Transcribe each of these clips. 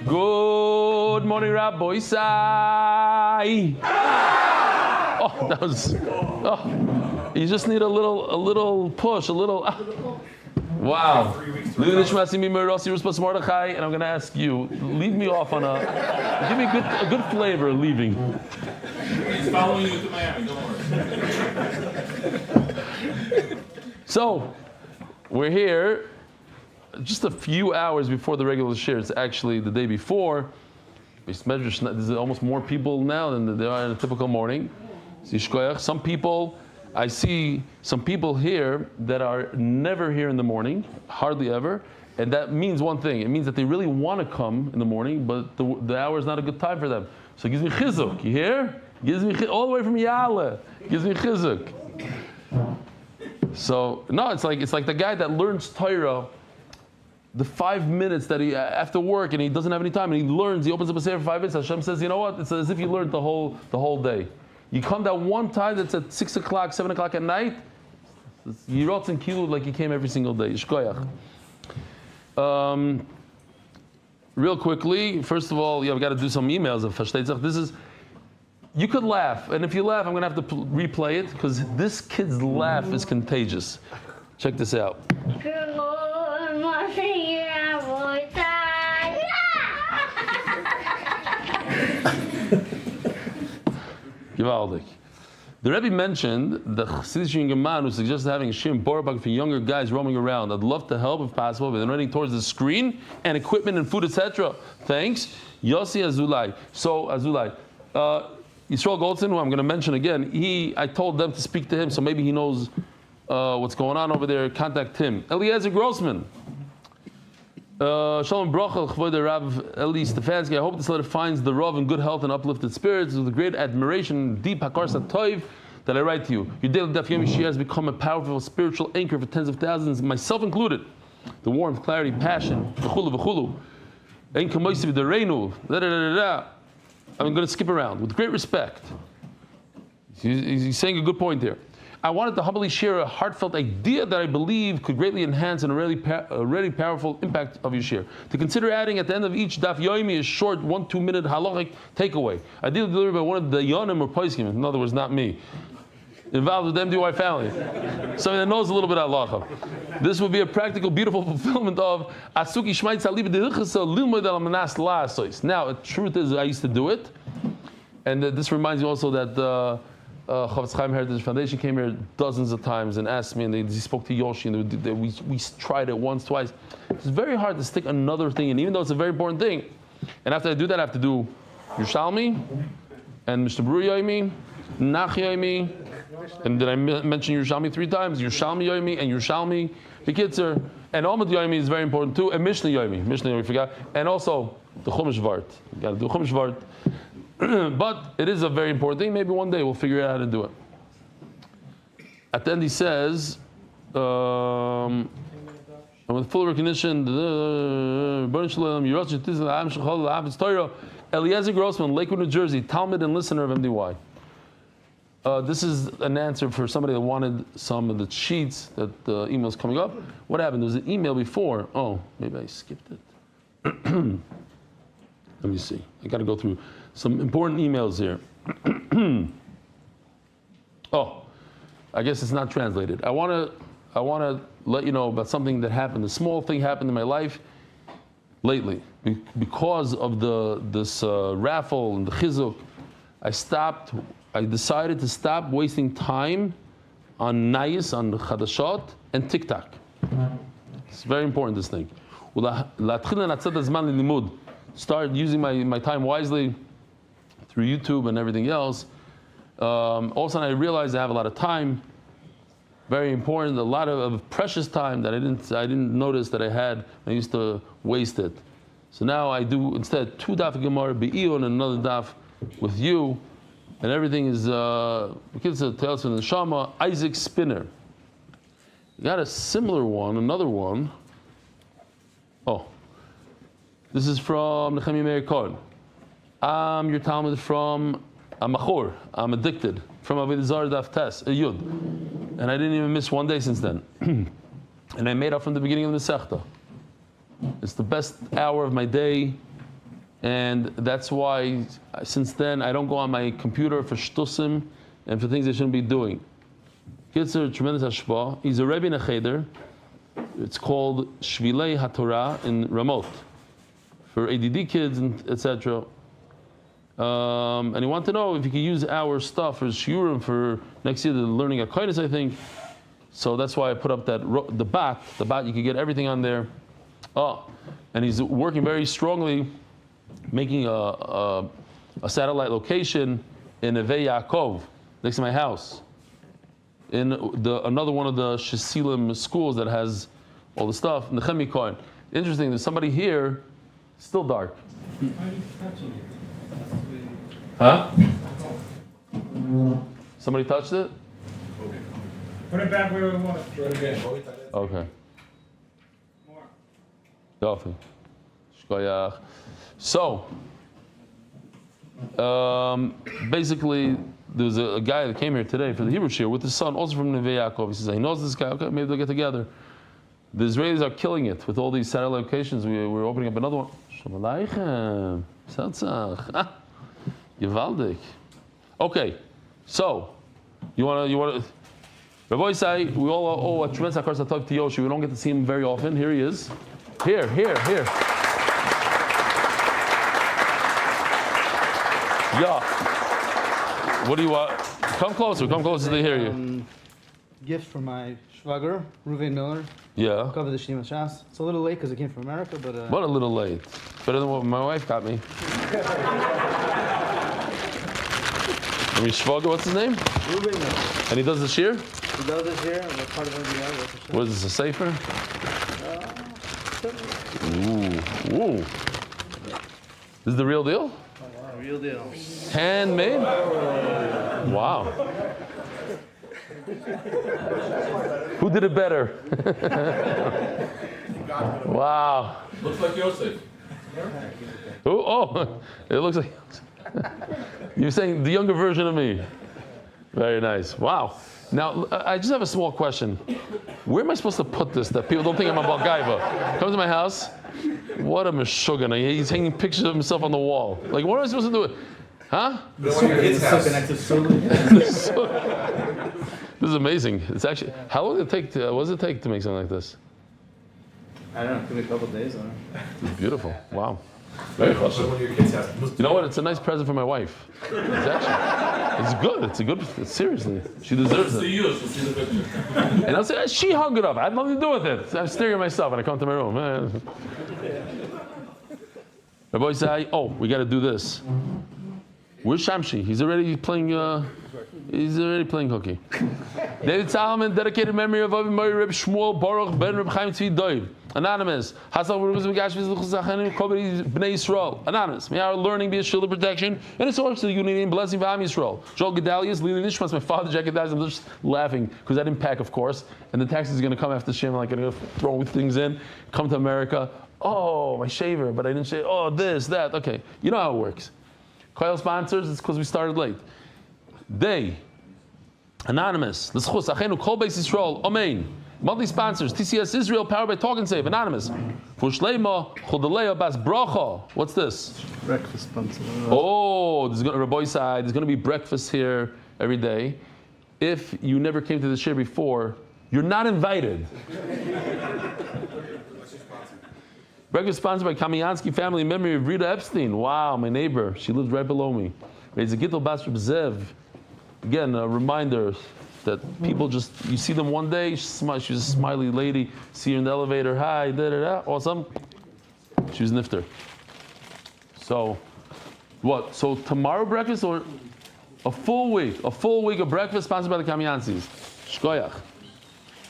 Good morning, Rabbi Sai. Oh, that was. Oh, you just need a little push, a little. Wow. And I'm going to ask you, leave me off on give me a good flavor leaving. He's following you to Miami, don't worry. So, we're here just a few hours before the regular shir. It's actually the day before. There's almost more people now than there are in a typical morning. Some people, I see some people here that are never here in the morning, hardly ever, and that means one thing. It means that they really want to come in the morning, but the hour is not a good time for them. So it gives me chizuk. You hear? Gives me all the way from Yale. Gives me chizuk. So no, it's like the guy that learns Torah. The 5 minutes that he after work and he doesn't have any time and he learns, he opens up a sefer for 5 minutes. Hashem says, you know what? It's as if you learned the whole day. You come that one time that's at 6 o'clock, 7 o'clock at night. You wrote in kilu like you came every single day. Yishkoyach. Real quickly, first of all, I've got to do some emails of Fashteitzach. This is. You could laugh, and if you laugh, I'm going to have to replay it because this kid's laugh is contagious. Check this out. Givaldik. The Rebbe mentioned the Chassidish young man who suggested having a shim borbag for younger guys roaming around. I'd love to help if possible, but they're running towards the screen and equipment and food, etc. Thanks, Yossi Azulai. So Azulai, Yisrael Goldson, who I'm going to mention again, I told them to speak to him, so maybe he knows what's going on over there. Contact him. Eliezer Grossman. Shalom Bracha, Chavoda Rav Eli Stefansky. I hope this letter finds the Rav in good health and uplifted spirits. With great admiration, deep Hakar Satoiv, that I write to you. Your daily Daf Yomi Shir has become a powerful spiritual anchor for tens of thousands, myself included. The warmth, clarity, passion, v'chulu v'chulu. Ein kamoisi v'dareinu. I'm going to skip around with great respect. He's saying a good point here. I wanted to humbly share a heartfelt idea that I believe could greatly enhance an already powerful impact of your share. To consider adding at the end of each Daf Yomi a short 1-2 minute halachic takeaway. Ideally delivered by one of the Yonim or Poiskim, in other words, not me. Involved with the MDY family. Somebody that knows a little bit of halacha. This would be a practical, beautiful fulfillment of Asuki Shmait Saliba Delichasa Lilmoid Al Manas La'asois. Now, the truth is, I used to do it. And this reminds me also that Chavetz Chaim Heritage Foundation came here dozens of times and asked me, and they spoke to Yoshi, and we tried it once, twice. It's very hard to stick another thing in, even though it's a very important thing. And after I do that, I have to do Yerushalmi, and Mishnah Berurah Yomi, Nach Yomi, and did I mention Yerushalmi 3 times? Yerushalmi Yomi and Yerushalmi Bekitzer, and Amud Yomi is very important too, and Mishnah Yomi, forgot, and also the Chumash Vart. You got to do Chumash Vart. But it is a very important thing. Maybe one day we'll figure out how to do it. At the end he says, and with full recognition, Eliezer Grossman, Lakewood, New Jersey, Talmud and listener of MDY. This is an answer for somebody that wanted some of the sheets that the email's coming up. What happened? There was an email before. Oh, maybe I skipped it. Let me see. I got to go through some important emails here. Oh, I guess it's not translated. I want to let you know about something that happened. A small thing happened in my life lately because of this raffle and the chizuk. I decided to stop wasting time on Nayis, on the Chadashot, and TikTok. It's very important, this thing. Start using my time wisely through YouTube and everything else. All of a sudden I realized I have a lot of time, very important, a lot of precious time that I didn't notice that I had. I used to waste it. So now I do instead 2 daf Gemara Be'iyun and another daf with you, and everything is kids tales from the Shama. Isaac Spinner. You got a similar one, another one. Oh, this is from Nechemia Meir Cohen. I'm your Talmud from Machor. I'm addicted from Avodah Zarah Daf Tes Yud, and I didn't even miss one day since then. And I made up from the beginning of the Masechta. It's the best hour of my day. And that's why, since then, I don't go on my computer for shtusim and for things I shouldn't be doing. Kitzer, tremendous hashpah. He's a Rebbe in a cheder. It's called Shvilei HaTorah in Ramot for ADD kids and etc. And he wanted to know if he could use our stuff for shiurim for next year, the learning a kindness, I think. So that's why I put up that the bat you could get everything on there. And he's working very strongly, making a satellite location in Neve Yaakov, next to my house, in another one of the Shesilim schools that has all the stuff. Nechemi Cohen. Interesting. There's somebody here, still dark. Huh? Somebody touched it? Put it back where it was. Okay. More. Yofi. Shkoyach. So, basically, there was a guy that came here today for the Hebrew shir with his son, also from Neve Yaakov. He says, he knows this guy, okay, maybe they'll get together. The Israelis are killing it with all these satellite locations. We're opening up another one. Shalom Aleichem. Satzach. Yevaldik. Okay, so, you want to, Rabbi say, we all owe a tremendous akar satov to Yoshi. We don't get to see him very often. Here he is. Here. Yeah. What do you want? Come closer to hear you. Gift from my shwager, Ruven Miller. Yeah. Cover the Shnima Shas. It's a little late because it came from America, but... What a little late. Better than what my wife got me. I mean, shwager, what's his name? Ruven Miller. And he does the shir? He does this here, and we're part of NBR. What is this, a sefer? Ooh. This is the real deal? Real deal. Handmade? Wow. Who did it better? Wow. Looks like Yosef. Oh, it looks like you're saying the younger version of me. Very nice. Wow. Now, I just have a small question. Where am I supposed to put this that people don't think I'm a Balgaiva? Come to my house. What a meshuggah. He's hanging pictures of himself on the wall. Like, what am I supposed to do? Huh? This is amazing. It's actually, how long did it take what does it take to make something like this? I don't know, it could be a couple days. It's beautiful. Wow. Very awesome. You know what? It's a nice present for my wife. It's good. It's seriously. She deserves it. And I'll say, she hung it up. I had nothing to do with it. I'm staring at myself and I come to my room. My boy say, we got to do this. Where's Shamshi? He's already playing hooky. David Salomon, dedicated memory of Avi Mori Reb Shmuel Baruch Ben Reb Chaim Tzvi Doiv. Anonymous. Anonymous. May our learning be a shield of protection and a source of unity and blessing for Am Yisrael. Joel Gedalius, Lili Nishmas, my father, Jack Gedalius. I'm just laughing because I didn't pack, of course. And the taxi is going to come after Shem. I'm like going to throw things in. Come to America. Oh, my shaver, but I didn't shave. Oh, this, that. Okay. You know how it works. Coil sponsors, it's because we started late. Anonymous. L'schus achenu kol beis Yisrael. Amen. Monthly sponsors: TCS Israel, powered by Talk and Save. Anonymous. For Shleima Chodalea Bas Bracha. What's this? Breakfast sponsor. There's going to Rabbi side. There's going to be breakfast here every day. If you never came to the shir before, you're not invited. Breakfast sponsored by Kamiansky family in memory of Rita Epstein. Wow, my neighbor. She lives right below me. It's a Gittel Bas Reb Zev. Again, a reminder that people you see them one day, she's a smiley lady, see her in the elevator, hi, da-da-da, awesome. She was nifter. So, what? So tomorrow breakfast or a full week of breakfast sponsored by the Kamianskis. Shkoyach.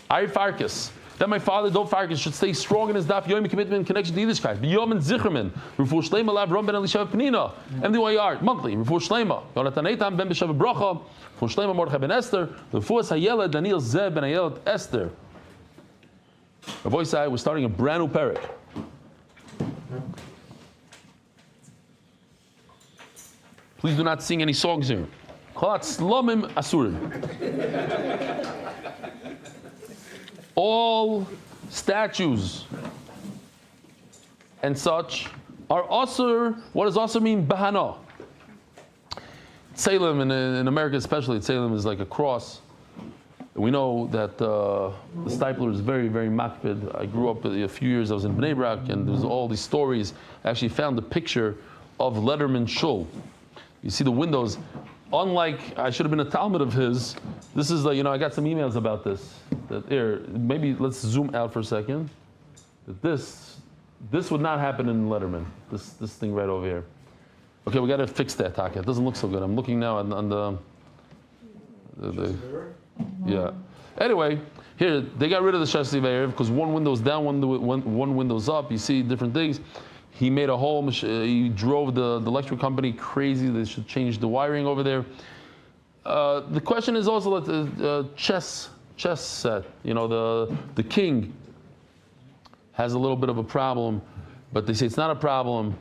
Ari Farkas. That my father, Dov Farkas, should stay strong in his Daf Yomi commitment and connection to Yiddishkeit. B'yom and Zicherman. Refuah Shleima Lav Ron Ben Elishav Penina. MDYR, monthly. Refuah Shleima. Yonatan Eitam Ben B'Shav Bracha. Refuah Shleima Mordechai Ben Esther. Refuah Hayela Daniel Zeb Ben Ayelet Esther. Our voice I was starting a brand new parak. Please do not sing any songs here. Kolat Slomim Asurim. All statues and such are also, what does also mean? Bahana. Tselem, in America especially, Tselem is like a cross. We know that the Stipler is very, very makpid. I grew up a few years, I was in Bnei Brak, and there's all these stories. I actually found a picture of Letterman Shul. You see the windows. Unlike, I should have been a Talmud of his, this is I got some emails about this. That here, maybe let's zoom out for a second. That this would not happen in Letterman. This thing right over here. Okay, we got to fix that, Taka. It doesn't look so good. I'm looking now on the yeah. Anyway, here they got rid of the Shasi Ve'erev because one window's down, one window's up. You see different things. He made a whole. He drove the electric company crazy. They should change the wiring over there. The question is also like the chess set. The king has a little bit of a problem, but they say it's not a problem.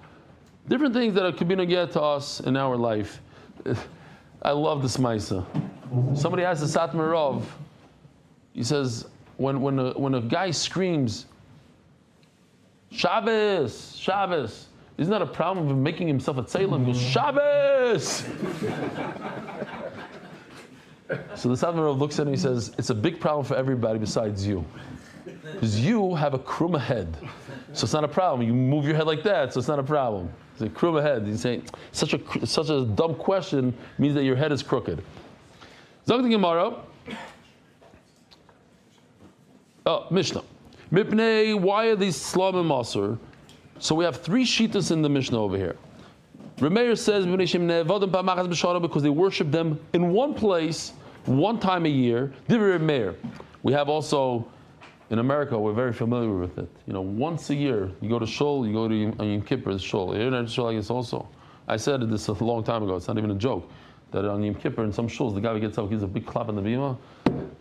Different things that could be neged to us in our life. I love this Maisa. Somebody asked the Satmar Rav. He says when a guy screams, Shabbos, Shabbos. Isn't that a problem of making himself a tzelem? He goes, Shabbos! So the Satmar Rav looks at him and he says, it's a big problem for everybody besides you. Because you have a kruma head. So it's not a problem. You move your head like that, so it's not a problem. It's a kruma head. You say, such a dumb question means that your head is crooked. Zog the Gemara. Mishnah. Mipnei, why are these Slam and Masur? So we have three shittas in the Mishnah over here. Remeir says because they worship them in one place, one time a year. We have also in America, we're very familiar with it. Once a year you go to Shul, you go to Yom Kippur's Shul. Here in Shul, I guess also. I said this a long time ago. It's not even a joke. That on Yom Kippur in some shuls, the guy gets up, gives a big clap on the bima.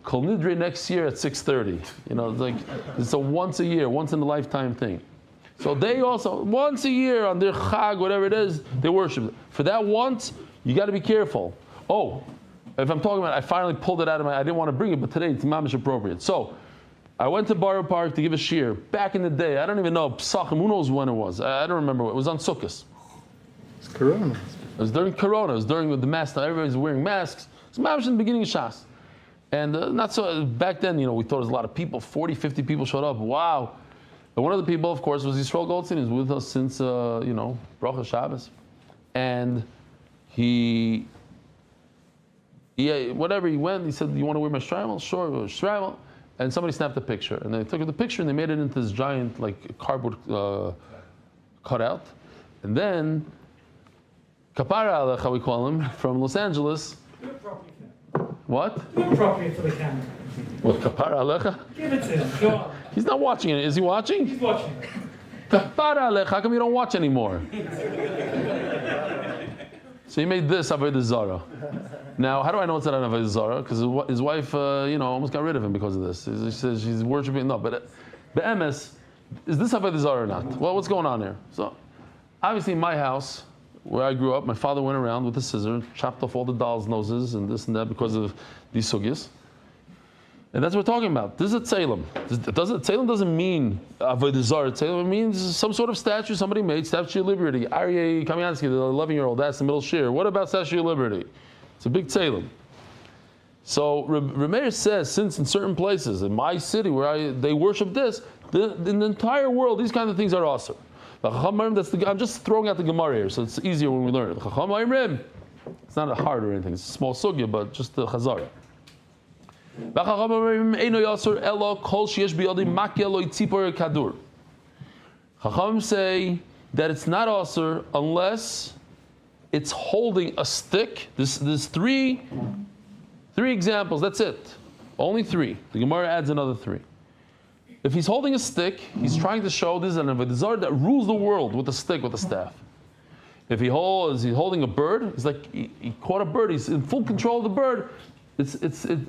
Kol Nidre next year at 6:30. It's like it's a once a year, once in a lifetime thing. So they also once a year on their chag, whatever it is, they worship it. For that once, you got to be careful. Oh, if I'm talking about, I finally pulled it out of I didn't want to bring it, but today it's mamish appropriate. So I went to Borough Park to give a shir back in the day. I don't even know Psachim. Who knows when it was? I don't remember. It was on Sukkot. It's Corona. It was during Corona. It was during the mask. Now everybody's wearing masks. It's mamish in the beginning of Shas. And not so back then, we thought there was a lot of people. 40, 50 people showed up. Wow. And one of the people, of course, was Yisrael Goldstein. He's with us since Bracha Shabbos. And he whatever he went, he said, "You want to wear my shrivel?" Sure, shrivel. And somebody snapped a picture, and they took the picture and they made it into this giant cardboard cutout. And then Kapara Alecha, we call him, from Los Angeles. Do it properly. What? Do it properly for the camera. What, Kapara Alecha? Give it to him. Go on. He's not watching it. Is he watching? He's watching. Kapara Alecha, how come you don't watch anymore? So he made this Avodah Zarah. Now, how do I know it's not an Avodah Zarah? Because his wife, almost got rid of him because of this. She says she's worshiping. No, but MS, is this Avodah Zarah or not? Well, what's going on here? So, obviously, in my house, where I grew up, my father went around with a scissor, chopped off all the dolls' noses and this and that because of these sugyas. And that's what we're talking about. This is a tzelem. Tzelem doesn't mean Avodah Zarah. Tzelem means some sort of statue somebody made, Statue of Liberty. Ariel Kamiansky, the 11-year-old, that's the middle shir. What about Statue of Liberty? It's a big tzelem. So Rameir says, since in certain places, in my city where they worship this, in the entire world, these kind of things are awesome. I'm just throwing out the Gemara here, so it's easier when we learn it. It's not hard or anything. It's a small sugya, but just the chazara. Chacham say that it's not asur unless it's holding a stick. There's three examples. That's it. Only three. The Gemara adds another three. If he's holding a stick, he's trying to show this is an Avodah Zarah that rules the world with a stick, with a staff. If he's holding a bird, it's like he caught a bird. He's in full control of the bird. It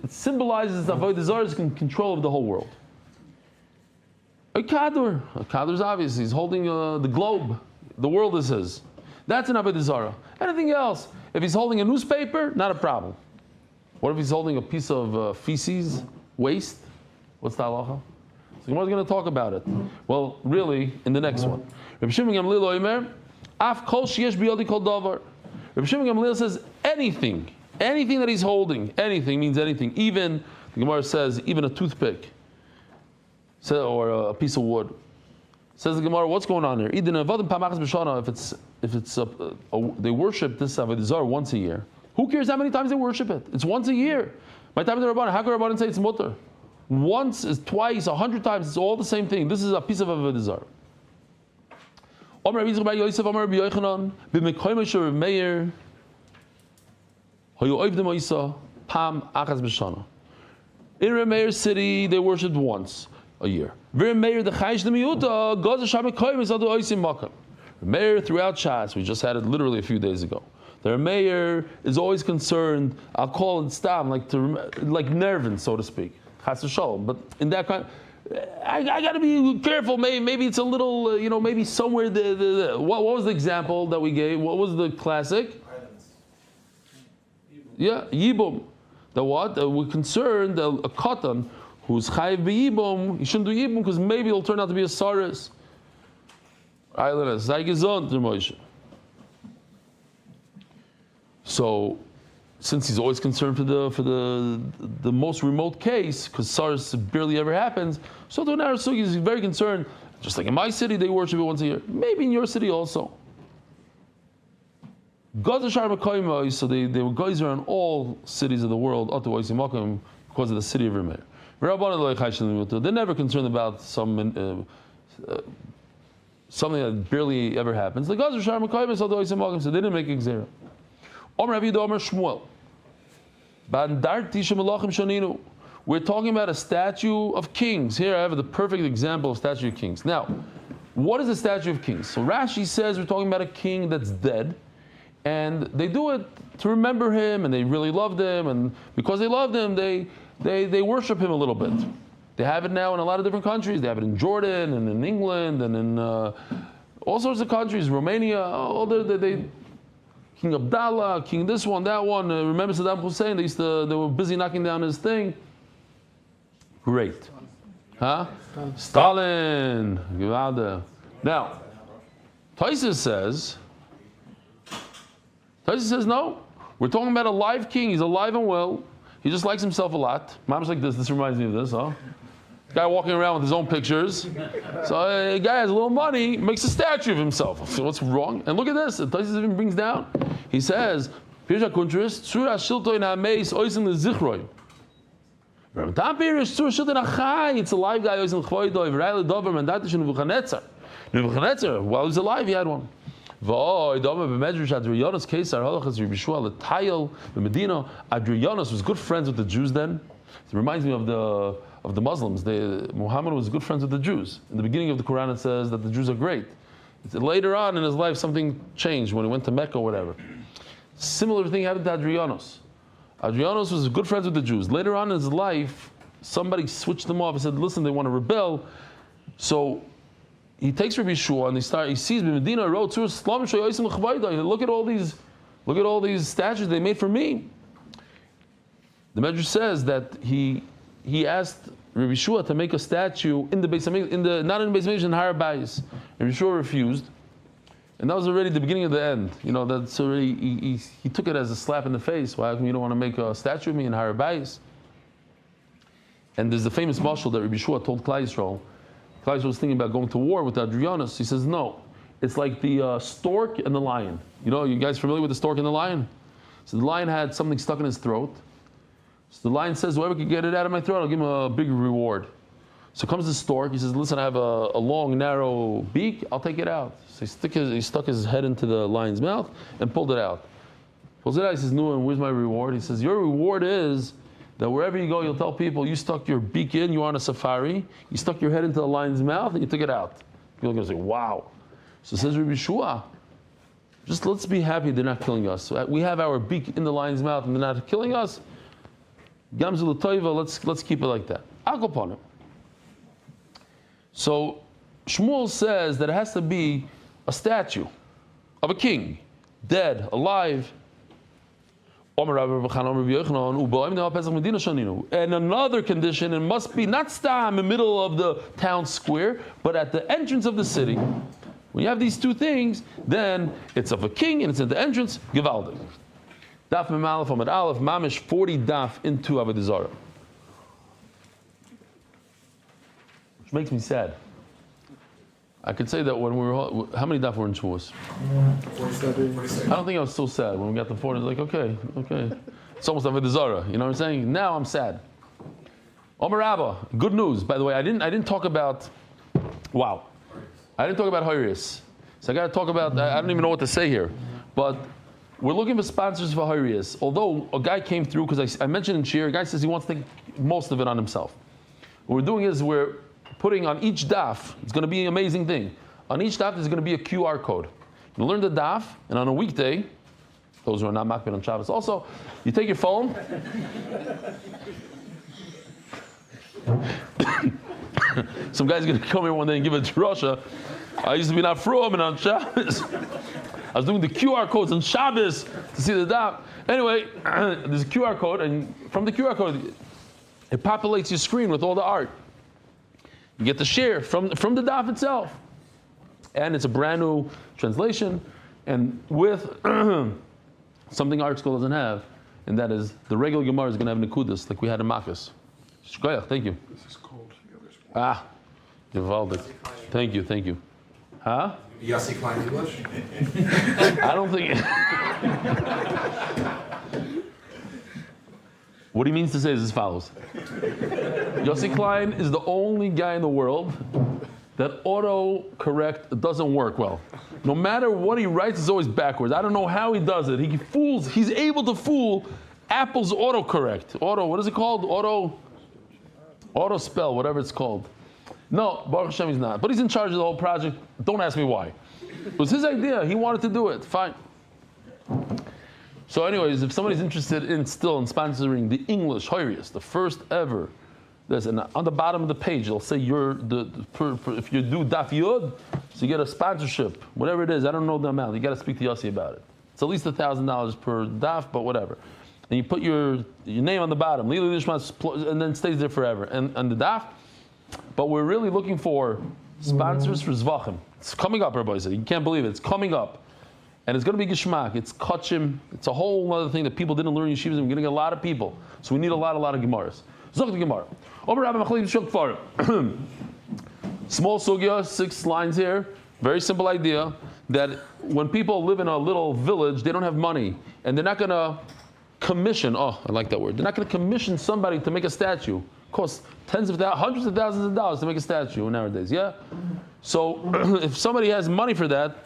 symbolizes that Avodah Zarah is in control of the whole world. A kadur is obvious. He's holding the globe. The world is his. That's an Avodah Zarah. Anything else? If he's holding a newspaper, not a problem. What if he's holding a piece of feces, waste? What's the halacha? The Gemara is going to talk about it. Well, really, in the next one. Rabbi Shimon Gamliel Omer, Af kol sheyesh biyadi kol davar. Rabbi Shimon Gamliel says anything that he's holding, anything means anything. Even, the Gemara says, even a toothpick or a piece of wood. Says the Gemara, what's going on here? If they worship this Avodah Zarah once a year, who cares how many times they worship it? It's once a year. By the time the Rabbanan, how can Rabbanan say it's mutter? Once is twice, 100 times, it's all the same thing. This is a piece of Avodah Zarah. In Remeir city, they worshipped once a year. Remeir throughout Shas, we just had it literally a few days ago. The Remeir is always concerned, I'll call it stam, like nerving, so to speak. Chas v'shalom. But in that kind, I got to be careful. Maybe it's a little, maybe somewhere. What was the example that we gave? What was the classic? Yeah, yibum. The what? We're concerned a katan who's chayiv b'yibum. He shouldn't do yibum because maybe it'll turn out to be a saris. So, since he's always concerned for the most remote case, because SARS barely ever happens, so the Narasugi is very concerned. Just like in my city, they worship it once a year. Maybe in your city also. So they were geyser on all cities of the world, because of the city of Remeir. They're never concerned about something that barely ever happens. So they didn't make Xera. We're talking about a statue of kings. Here I have the perfect example of statue of kings. Now, what is a statue of kings? So Rashi says we're talking about a king that's dead, and they do it to remember him, and they really loved him, and because they loved him, they worship him a little bit. They have it now in a lot of different countries. They have it in Jordan, and in England, and in all sorts of countries, Romania, King Abdallah, King this one, that one. Remember Saddam Hussein? They were busy knocking down his thing. Great, huh? Stalin. Now, Taisa says no. We're talking about a live king. He's alive and well. He just likes himself a lot. Mom's like this. This reminds me of this, huh? Guy walking around with his own pictures. So a guy has a little money, makes a statue of himself. So what's wrong? And look at this. Taisus even brings down. He says, it's a live guy. While he was alive, he had one. Adrianus was good friends with the Jews then. It reminds me of the Muslims. Muhammad was good friends with the Jews. In the beginning of the Quran it says that the Jews are great. Later on in his life something changed when he went to Mecca or whatever. Similar thing happened to Adrianus. Adrianus was good friends with the Jews. Later on in his life, somebody switched them off and said, listen, they want to rebel. So he takes Rabbi Yeshua and he sees Medina wrote to look at all these statues they made for me. The Medrash says that he asked Rabbi Yeshua to make a statue in the Beis Hamikdash, not in the Beis Hamikdash, in Har Bayis. And Rabbi Yeshua refused, and that was already the beginning of the end. That's already he took it as a slap in the face. Why come you don't want to make a statue of me in Har Bayis? And there's the famous mashal that Rabbi Yeshua told Klal Yisrael. Klal Yisrael was thinking about going to war with Adrianus. He says, no, it's like the stork and the lion. You guys familiar with the stork and the lion? So the lion had something stuck in his throat. So the lion says, whoever can get it out of my throat, I'll give him a big reward. So comes the stork, he says, listen, I have a long, narrow beak, I'll take it out. So he stuck his head into the lion's mouth and pulled it out. Pulls it out, he says, no, and where's my reward? He says, your reward is that wherever you go, you'll tell people, you stuck your beak in, you were on a safari, you stuck your head into the lion's mouth, and you took it out. People are going to say, wow. So says Rabbi Yeshua, just let's be happy they're not killing us. We have our beak in the lion's mouth and they're not killing us. Gamzul Toiva, let's keep it like that. Akopon. So Shmuel says that it has to be a statue of a king, dead, alive. And another condition, it must be not stam in the middle of the town square, but at the entrance of the city. When you have these two things, then it's of a king and it's at the entrance, Givaldik. Daf Mem Aleph Amud Aleph, Mamish 40 daf into Avodah Zarah. Which makes me sad. I could say that when we were, how many daf were in Shavuos? 47. I don't think I was so sad when we got the 40. I was like, okay. It's almost Avodah Zarah. You know what I'm saying? Now I'm sad. Omer Rabba, good news. By the way, I didn't talk about, I didn't talk about Horius. So I got to talk about, I don't even know what to say here. But we're looking for sponsors for Horius. Although a guy came through, because I mentioned in Shir, a guy says he wants to take most of it on himself. What we're doing is we're putting on each daf, it's going to be an amazing thing. On each daf, there's going to be a QR code. You learn the daf, and on a weekday, those who are not makbid on Shabbos also, you take your phone. Some guy's going to come here one day and give a drasha. I used to be not from and on Shabbos. I was doing the QR codes on Shabbos to see the daf. Anyway, there's a QR code, and from the QR code, it populates your screen with all the art. You get the share from the daf itself. And it's a brand new translation, and with something Art School doesn't have, and that is the regular Gemara is going to have Nekudas, like we had in Makkos. Shkoyach, thank you. This is cold. Givaldik. Thank you. Huh? Yossi Klein English? I don't think. What he means to say is as follows. Yossi Klein is the only guy in the world that autocorrect doesn't work well. No matter what he writes, it's always backwards. I don't know how he does it. He's able to fool Apple's autocorrect. What is it called? Auto spell, whatever it's called. No, Baruch Hashem he's not. But he's in charge of the whole project. Don't ask me why. It was his idea. He wanted to do it. Fine. So anyways, if somebody's interested in sponsoring the English Horius, the first ever, on the bottom of the page, it'll say if you do Daf Yod, so you get a sponsorship, whatever it is. I don't know the amount. You got to speak to Yossi about it. It's at least $1,000 per daf, but whatever. And you put your name on the bottom, and then it stays there forever. And the daf. But we're really looking for sponsors for Zvachim. It's coming up, Rabbi said. You can't believe it. It's coming up. And it's going to be Geshmak. It's Kachim. It's a whole other thing that people didn't learn in yeshivas. We're going to get a lot of people. So we need a lot of Gemaras. Zok the Gemara. Small sugya, 6 lines here. Very simple idea that when people live in a little village, they don't have money. And they're not going to commission, I like that word. They're not going to commission somebody to make a statue. It costs hundreds of thousands of dollars to make a statue nowadays, yeah? So if somebody has money for that,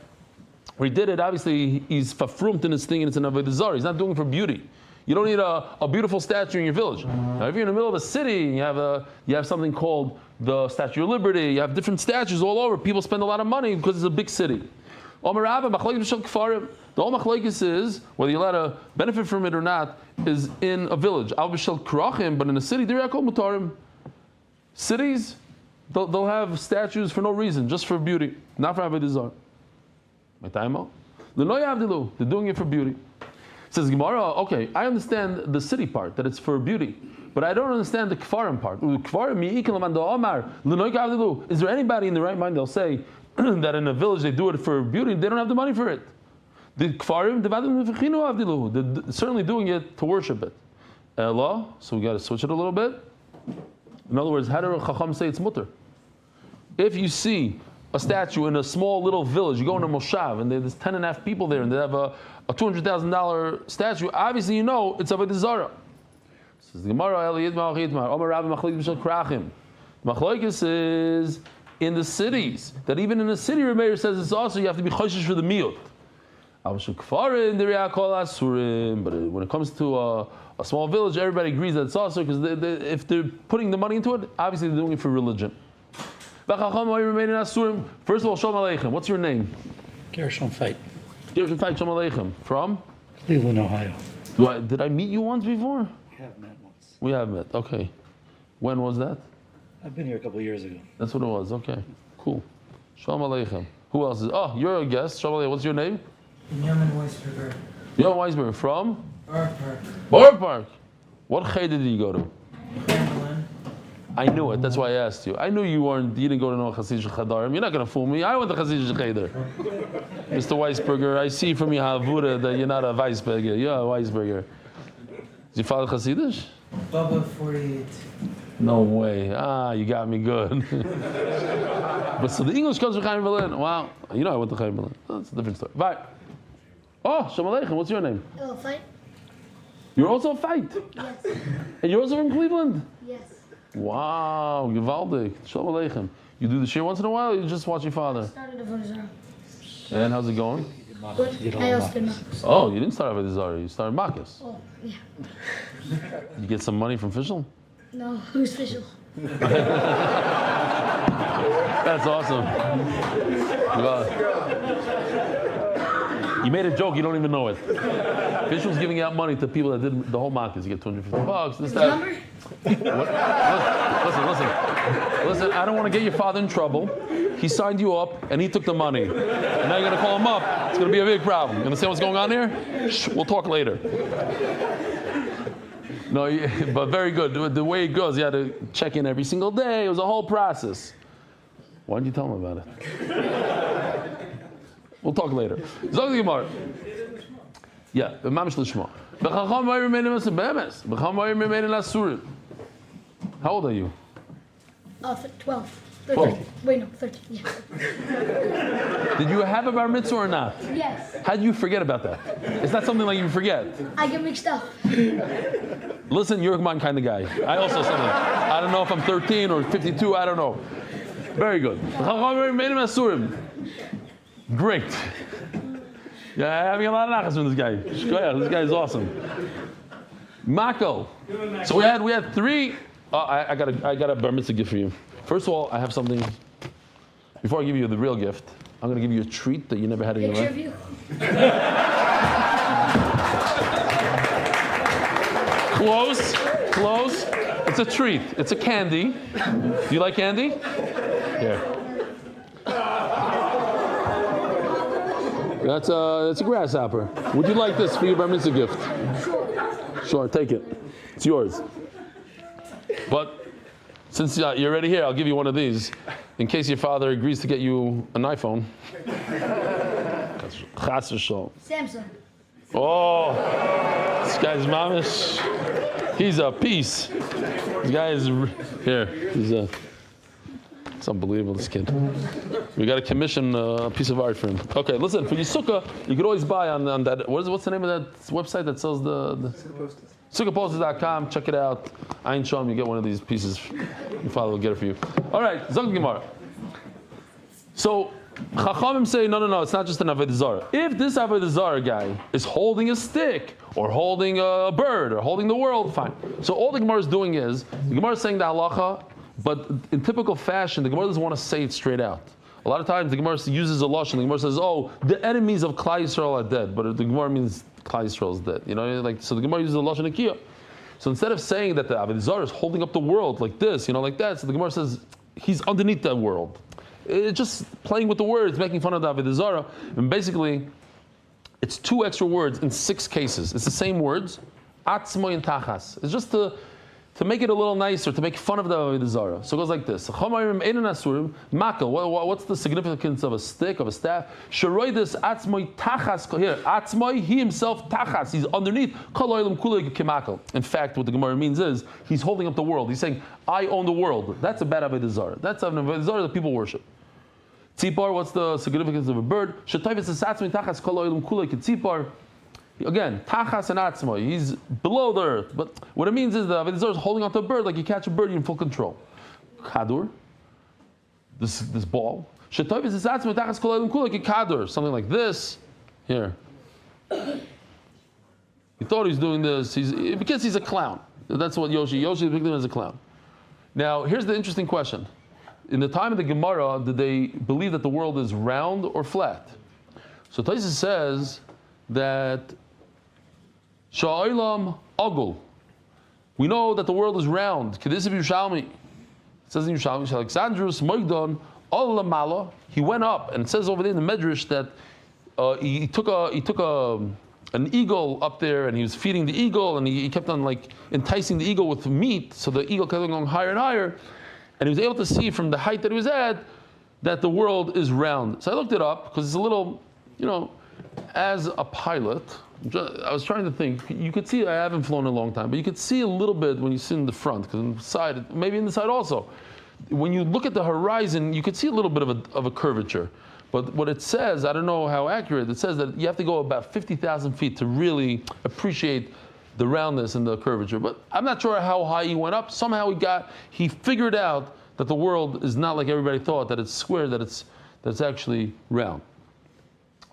or he did it, obviously he's fafrumt in his thing and it's an Avodah Zarah. He's not doing it for beauty. You don't need a beautiful statue in your village. Now, if you're in the middle of a city, you have something called the Statue of Liberty. You have different statues all over. People spend a lot of money because it's a big city. The whole machlekes is whether you're allowed to benefit from it or not is in a village. But in a city, they're called mutarim. Cities, they'll have statues for no reason, just for beauty, not for Avodah Zarah. They're doing it for beauty. Says Gemara, okay, I understand the city part, that it's for beauty, but I don't understand the Kfarim part. Is there anybody in the right mind, they'll say that in a village they do it for beauty, they don't have the money for it. The Kfarim, they're certainly doing it to worship it. So we got to switch it a little bit. In other words, how do Chacham say it's mutter? If you see a statue in a small little village, you go in a moshav, and there's 10.5 people there, and they have a $200,000 statue, obviously you know it's Avodah Zarah. Says the Gemara, Machlokes is in the cities, that even in the city, Rebbeir says it's also, you have to be choshesh for the miyut. But when it comes to a small village, everybody agrees that it's also, because if they're putting the money into it, obviously they're doing it for religion. First of all, Shalom Aleichem. What's your name? Gershon Feit. Gershon Feit, Shalom Aleichem. From? Cleveland, Ohio. Did I meet you once before? We have met once. We have met, okay. When was that? I've been here a couple of years ago. That's what it was, okay. Cool. Shalom Aleichem. Who else is? Oh, you're a guest. Shalom Aleichem. What's your name? Yaman Weisberger. Yaman Weisberger. From? Borough Park. What cheder did you go to? Berlin. I knew it. That's why I asked you. I knew you didn't go to no Hasidic Chadarim. You're not going to fool me. I went to Hasidic Cheder. Mr. Weisberger, I see from your Havura that you're not a Weisberger. You're a Weisberger. Is your father Hasidic? Bubba 48. No way. You got me good. But so the English comes from Chaim Berlin. Wow. You know I went to Chaim Berlin. That's a different story. Bye. Oh, Shalom Aleichem. What's your name? Oh, fight? You're also a fight. Yes. And you're also from Cleveland? Yes. Wow. Gewaldig. Shalom Aleichem. You do the shir once in a while or you just watch your father? Started Avodah Zarah. And how's it going? Good. I also did Makos. Oh, you didn't start Avodah Zarah. You started Makos. Oh, yeah. You get some money from Fischl? No, who's official? That's awesome. You made a joke, you don't even know it. Fischl's giving out money to people that did the whole Makos. You get $250. This, that. Number? What? Listen, I don't want to get your father in trouble. He signed you up and he took the money. And now you're going to call him up. It's going to be a big problem. You understand what's going on here? Shh, we'll talk later. No, but very good. The way it goes, you had to check in every single day. It was a whole process. Why didn't you tell him about it? We'll talk later. Zog the Gemara. Yeah, Mamish Lishma. How old are you? Oh, 12. 13. 12. Wait, no, 13. Yeah. Did you have a bar mitzvah or not? Yes. How did you forget about that? It's not something like you forget. I get mixed up. Listen, you're my kind of guy. I also something. I don't know if I'm 13 or 52. I don't know. Very good. Great. Yeah, having a lot of nachas from this guy. This guy is awesome. Mako. So we had three. I got a bar mitzvah gift for you. First of all, I have something. Before I give you the real gift, I'm going to give you a treat that you never had in your Picture life. of you. Close. It's a treat. It's a candy. Do you like candy? Here. That's a grasshopper. Would you like this for your bar mitzvah gift? Sure, take it. It's yours. But since you're already here, I'll give you one of these in case your father agrees to get you an iPhone. Chas v'shalom. Samsung. Oh, this guy's mamish. He's a piece. This guy is here. It's unbelievable, this kid. We got to commission a piece of art for him. Okay, listen, for your sukkah, you could always buy on that. What's the name of that website that sells the sukkahposters.com. Check it out. Ayin Shom, you get one of these pieces. Your father will get it for you. All right, Zog Gemara. So, Chachamim say, no, it's not just an Avodah Zarah. If this Avodah Zarah guy is holding a stick, or holding a bird, or holding the world, fine. So all the Gemara is doing is, the Gemara is saying the halacha, but in typical fashion, the Gemara doesn't want to say it straight out. A lot of times the Gemara uses a lashon. The Gemara says, "Oh, the enemies of Klal Yisrael are dead," but the Gemara means Klal Yisrael is dead. You know, like so the Gemara uses a lashon akiyah. So instead of saying that the Avodah Zarah is holding up the world like this, like that, so the Gemara says he's underneath that world. It's just playing with the words, making fun of the Avodah Zarah, and basically, it's 2 extra words in 6 cases. It's the same words, atzmoy and tachas. It's just to make it a little nicer, to make fun of the Avodah Zarah. So it goes like this. What's the significance of a stick, of a staff? Sharoidis atzmoy tachas. Here, atzmoy, he himself, tachas. He's underneath. In fact, what the Gemara means is, he's holding up the world. He's saying, I own the world. That's a bad Avodah Zarah. That's an Avodah Zarah that people worship. Tzipar, what's the significance of a bird? Shetayvis is atzmoy tachas kol oilam kulei tzipar. Again, tachas and atzmoy, he's below the earth. But what it means is the Avodah Zarah is holding onto a bird like you catch a bird, you're in full control. Kadur, this ball. Shetayvis is atzmoy tachas kol oilam kulei kadur, something like this. Here. He thought he was doing this because he's a clown. That's what Yoshi picked him as a clown. Now, here's the interesting question. In the time of the Gemara, did they believe that the world is round or flat? So Taisus says that Sha'olam Agul. We know that the world is round. Kedisiv Yushalmi. It says in Yushalmi, Alexandrus Moigdon Olamala. He went up, and it says over there in the Medrash that he took an eagle up there, and he was feeding the eagle, and he kept on like enticing the eagle with meat, so the eagle kept on going higher and higher, and he was able to see from the height that he was at that the world is round. So I looked it up because it's a little, as a pilot, I was trying to think. You could see, I haven't flown in a long time, but you could see a little bit when you sit in the front, because in the side, maybe in the side also. When you look at the horizon, you could see a little bit of a curvature. But what it says, I don't know how accurate, it says that you have to go about 50,000 feet to really appreciate the roundness and the curvature. But I'm not sure how high he went up. Somehow he figured out that the world is not like everybody thought, that it's square, that it's actually round.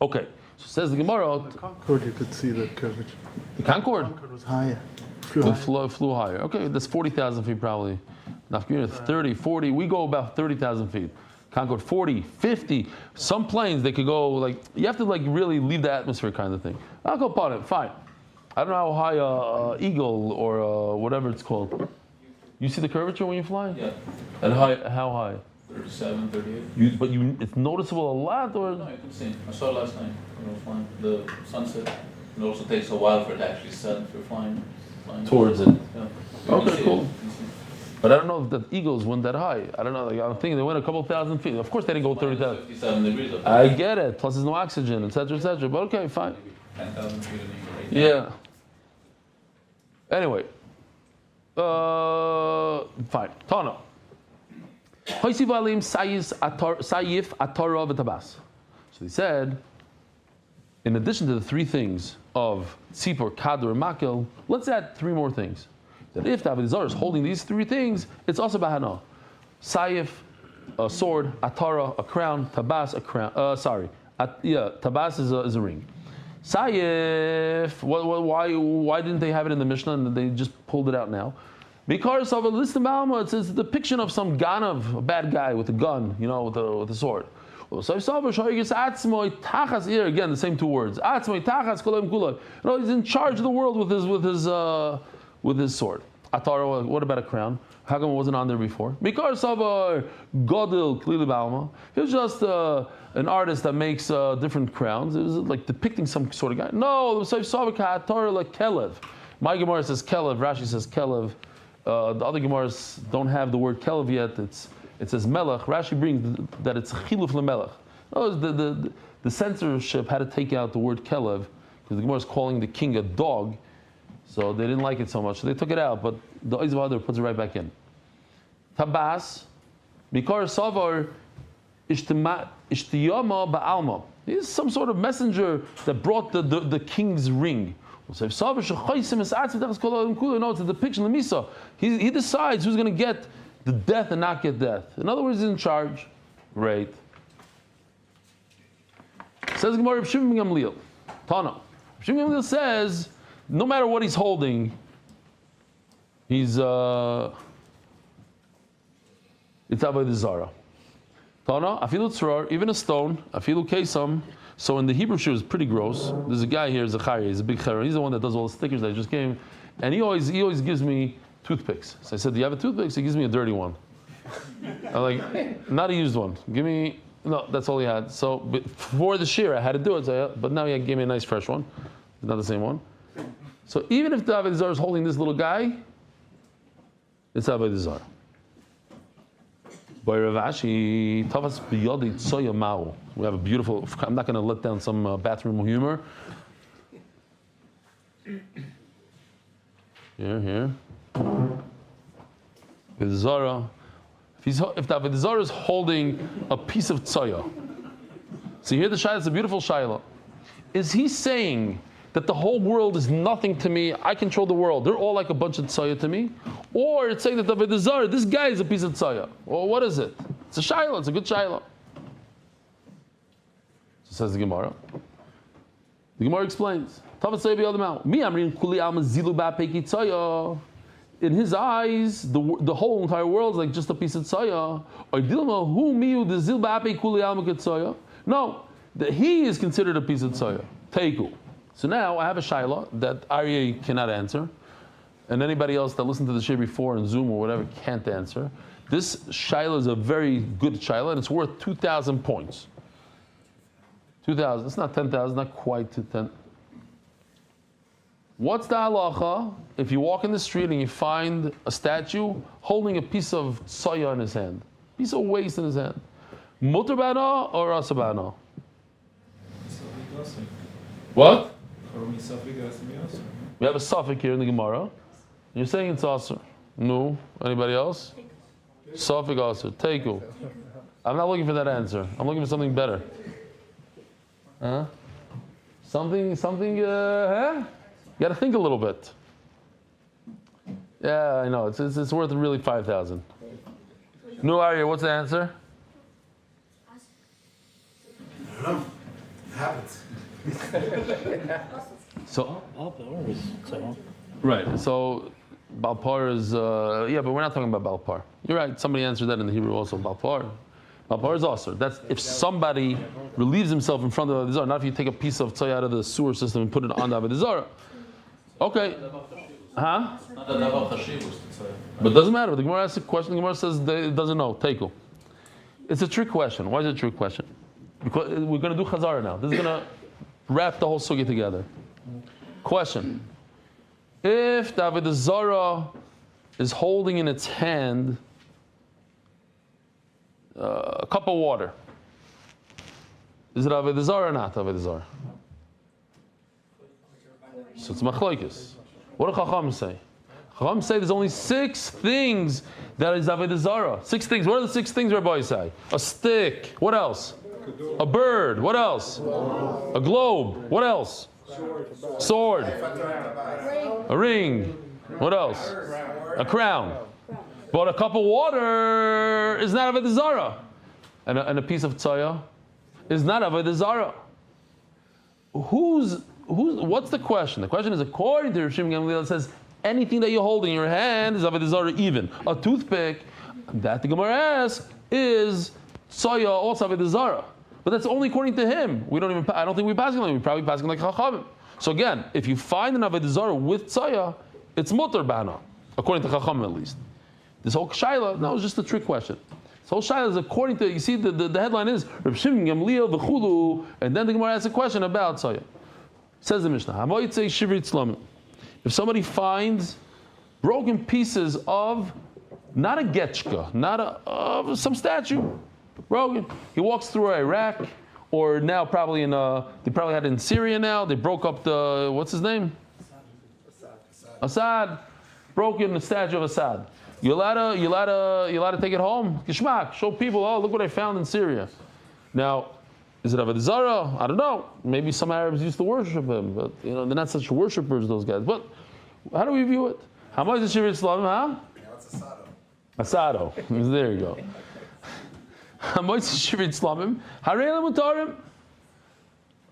Okay, so says the Gemara. The Concorde, you could see the curvature. The Concorde? Concorde was higher. Flew higher. Okay, that's 40,000 feet probably. Now, 30, 40, we go about 30,000 feet. Concorde 40, 50. Some planes, they could go like, you have to like really leave the atmosphere kind of thing. I'll go upon it, fine. I don't know how high a eagle or whatever it's called. You see the curvature when you fly? Yeah. And how high? 37, 38. But it's noticeable a lot, or? No, you can see. I saw it last night when I was flying. The sunset. It also takes a while for it to actually set if you're flying Towards it. Yeah. You Okay, can see cool. it. You can see it. But I don't know if the eagles went that high. I don't know. Like, I'm thinking they went a couple thousand feet. Of course, they didn't go 30,000. 57 degrees up there. I get it. Plus, there's no oxygen, etc., etc. But okay, fine. Maybe 10,000 feet in the Yeah. Anyway, fine. Tana. So he said, in addition to the three things of tzipor, kadur, and makil, let's add three more things. That if the Avodah Zarah is holding these three things, it's also bahana. Sayif, a sword, atara, a crown, tabas, a crown. Tabas is a ring. Sayif, why didn't they have it in the Mishnah and they just pulled it out now? Because of a list of Malma, it says the depiction of some ganav, a bad guy with a gun, with a sword. So I saw again the same two words. He's in charge of the world with his sword. Atara, what about a crown? How come it wasn't on there before? Because of a Godil Klili Balma. He was just an artist that makes different crowns. It was like depicting some sort of guy. No, so Atara like Kelev. My Gemara says Kelev, Rashi says Kelev. The other Gemaras don't have the word Kelev yet. It says Melech. Rashi brings that it's Chiluf LeMelech. The censorship had to take out the word Kelev because the Gemara is calling the king a dog. So they didn't like it so much. So they took it out, but the Oizvadar puts it right back in. Tabas, Mikar Savar, Ishtiyama Ba'alma. He's some sort of messenger that brought the king's ring. No, it's a depiction of Misa. He decides who's going to get the death and not get death. In other words, he's in charge. Great. Says Gemara Reb Shimon ben Gamliel. Tana. Reb Shimon ben Gamliel says, no matter what he's holding, it's Avodah Zarah. Tana, afilu tzrar, even a stone, afilu kesam. So in the Hebrew shoe is pretty gross. There's a guy here, Zachariah, he's a big chera. He's the one that does all the stickers that I just gave him. And he always gives me toothpicks. So I said, do you have a toothpick? So he gives me a dirty one. I'm like, not a used one. Give me, no, that's all he had. So before the shear, I had to do it. But now he gave me a nice fresh one. Not the same one. So even if the Avodah Zarah is holding this little guy, it's Avodah Zarah. By Ravashi, Tavas biyodi tsoya ma'u. We have a beautiful. I'm not going to let down some bathroom humor. Here. With Zara, if the Avodah Zarah is holding a piece of tsoya, so here the shayla, it's a beautiful shayla. Is he saying that the whole world is nothing to me? I control the world. They're all like a bunch of tsoya to me. Or it's saying that the Avodah Zarah, this guy is a piece of tsoya. Well, what is it? It's a shayla. It's a good shayla. So says the Gemara. The Gemara explains. In his eyes, the whole entire world is like just a piece of tsoya. No, that he is considered a piece of tsoya. Teiku. So now I have a shayla that Ariel cannot answer, and anybody else that listened to the shir before in Zoom or whatever can't answer. This shayla is a very good shayla, and it's worth 2,000 points. 2,000. It's not 10,000. Not quite to 10. What's the halacha if you walk in the street and you find a statue holding a piece of soya in his hand, piece of waste in his hand? Mutter bana or asa bana? What? We have a suffix here in the Gemara. You're saying it's asur. No. Anybody else? Suffix asur. Teiku. I'm not looking for that answer. I'm looking for something better. Huh? Something, huh? You got to think a little bit. Yeah, I know. It's worth really 5,000. No, Ariel, what's the answer? I don't know. It happens. So, Balpar is so. right. So, Balpar is, yeah, but we're not talking about Balpar. You're right. Somebody answered that in the Hebrew also. Balpar. Balpar is also. That's if somebody relieves himself in front of the Avodah Zarah, not if you take a piece of tzoy out of the sewer system and put it on the Avodah Zarah. Okay. Huh? But it doesn't matter. The Gemara asks a question. The Gemara says it doesn't know. Teiku. It's a trick question. Why is it a trick question? Because we're going to do Chazara now. This is going to wrap the whole sugi together. Question. If the Avodah Zarah is holding in its hand a cup of water, is it Avodah Zarah or not Avodah Zarah? So it's machlokes. What do Chacham say? Chacham say there's only 6 things that is Avodah Zarah. 6 things. What are the 6 things Rabbi say? A stick. What else? A bird. What else? A globe. What else? Sword. A ring. What else? A crown. But a cup of water is not Avodah Zarah. And a piece of tzaya is not Avodah Zarah. What's the question? The question is, according to Rishim Gamliel, it says anything that you hold in your hand is Avodah Zarah even. A toothpick, that the Gemara asks, is tzaya also Avodah Zarah. But that's only according to him. I don't think we pass like we probably pass like Chachamim. So again, if you find an Avodah Zarah with tzaya, it's mutar bana, according to Chachamim at least. This whole shaila, no, it's just a trick question. This whole shaila is according to, you see, the headline is Reb Shimon Gamliel v'chulu, and then the Gemara asks a question about tzaya. Says the Mishnah, if somebody finds broken pieces of, not a getchka, not some statue, broken. He walks through Iraq, or now probably they probably had it in Syria now. They broke up the, what's his name? Assad. Broken the statue of Assad. You allowed to take it home? Gishmak, show people, oh, look what I found in Syria. Now, is it Avodah Zarah? I don't know. Maybe some Arabs used to worship him, but they're not such worshippers, those guys. But how do we view it? How much is Shivir Islam, huh? Yeah, it's Asado. Asado. There you go. How much is Shivir Islamim? Ariel mutarim.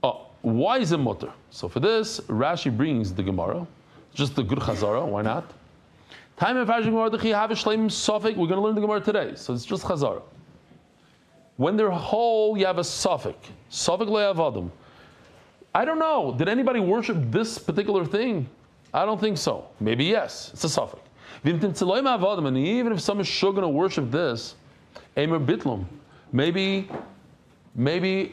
Oh, why is it mutar? So for this, Rashi brings the Gemara. Just the good Chazara, why not? Time and Gemara, we're going to learn the Gemara today, so it's just Chazara. When they're whole, you have a suffix. Suffix le'avadim. I don't know. Did anybody worship this particular thing? I don't think so. Maybe yes. It's a suffix. And even if some is sure going to worship this, Emer Bitlum. Maybe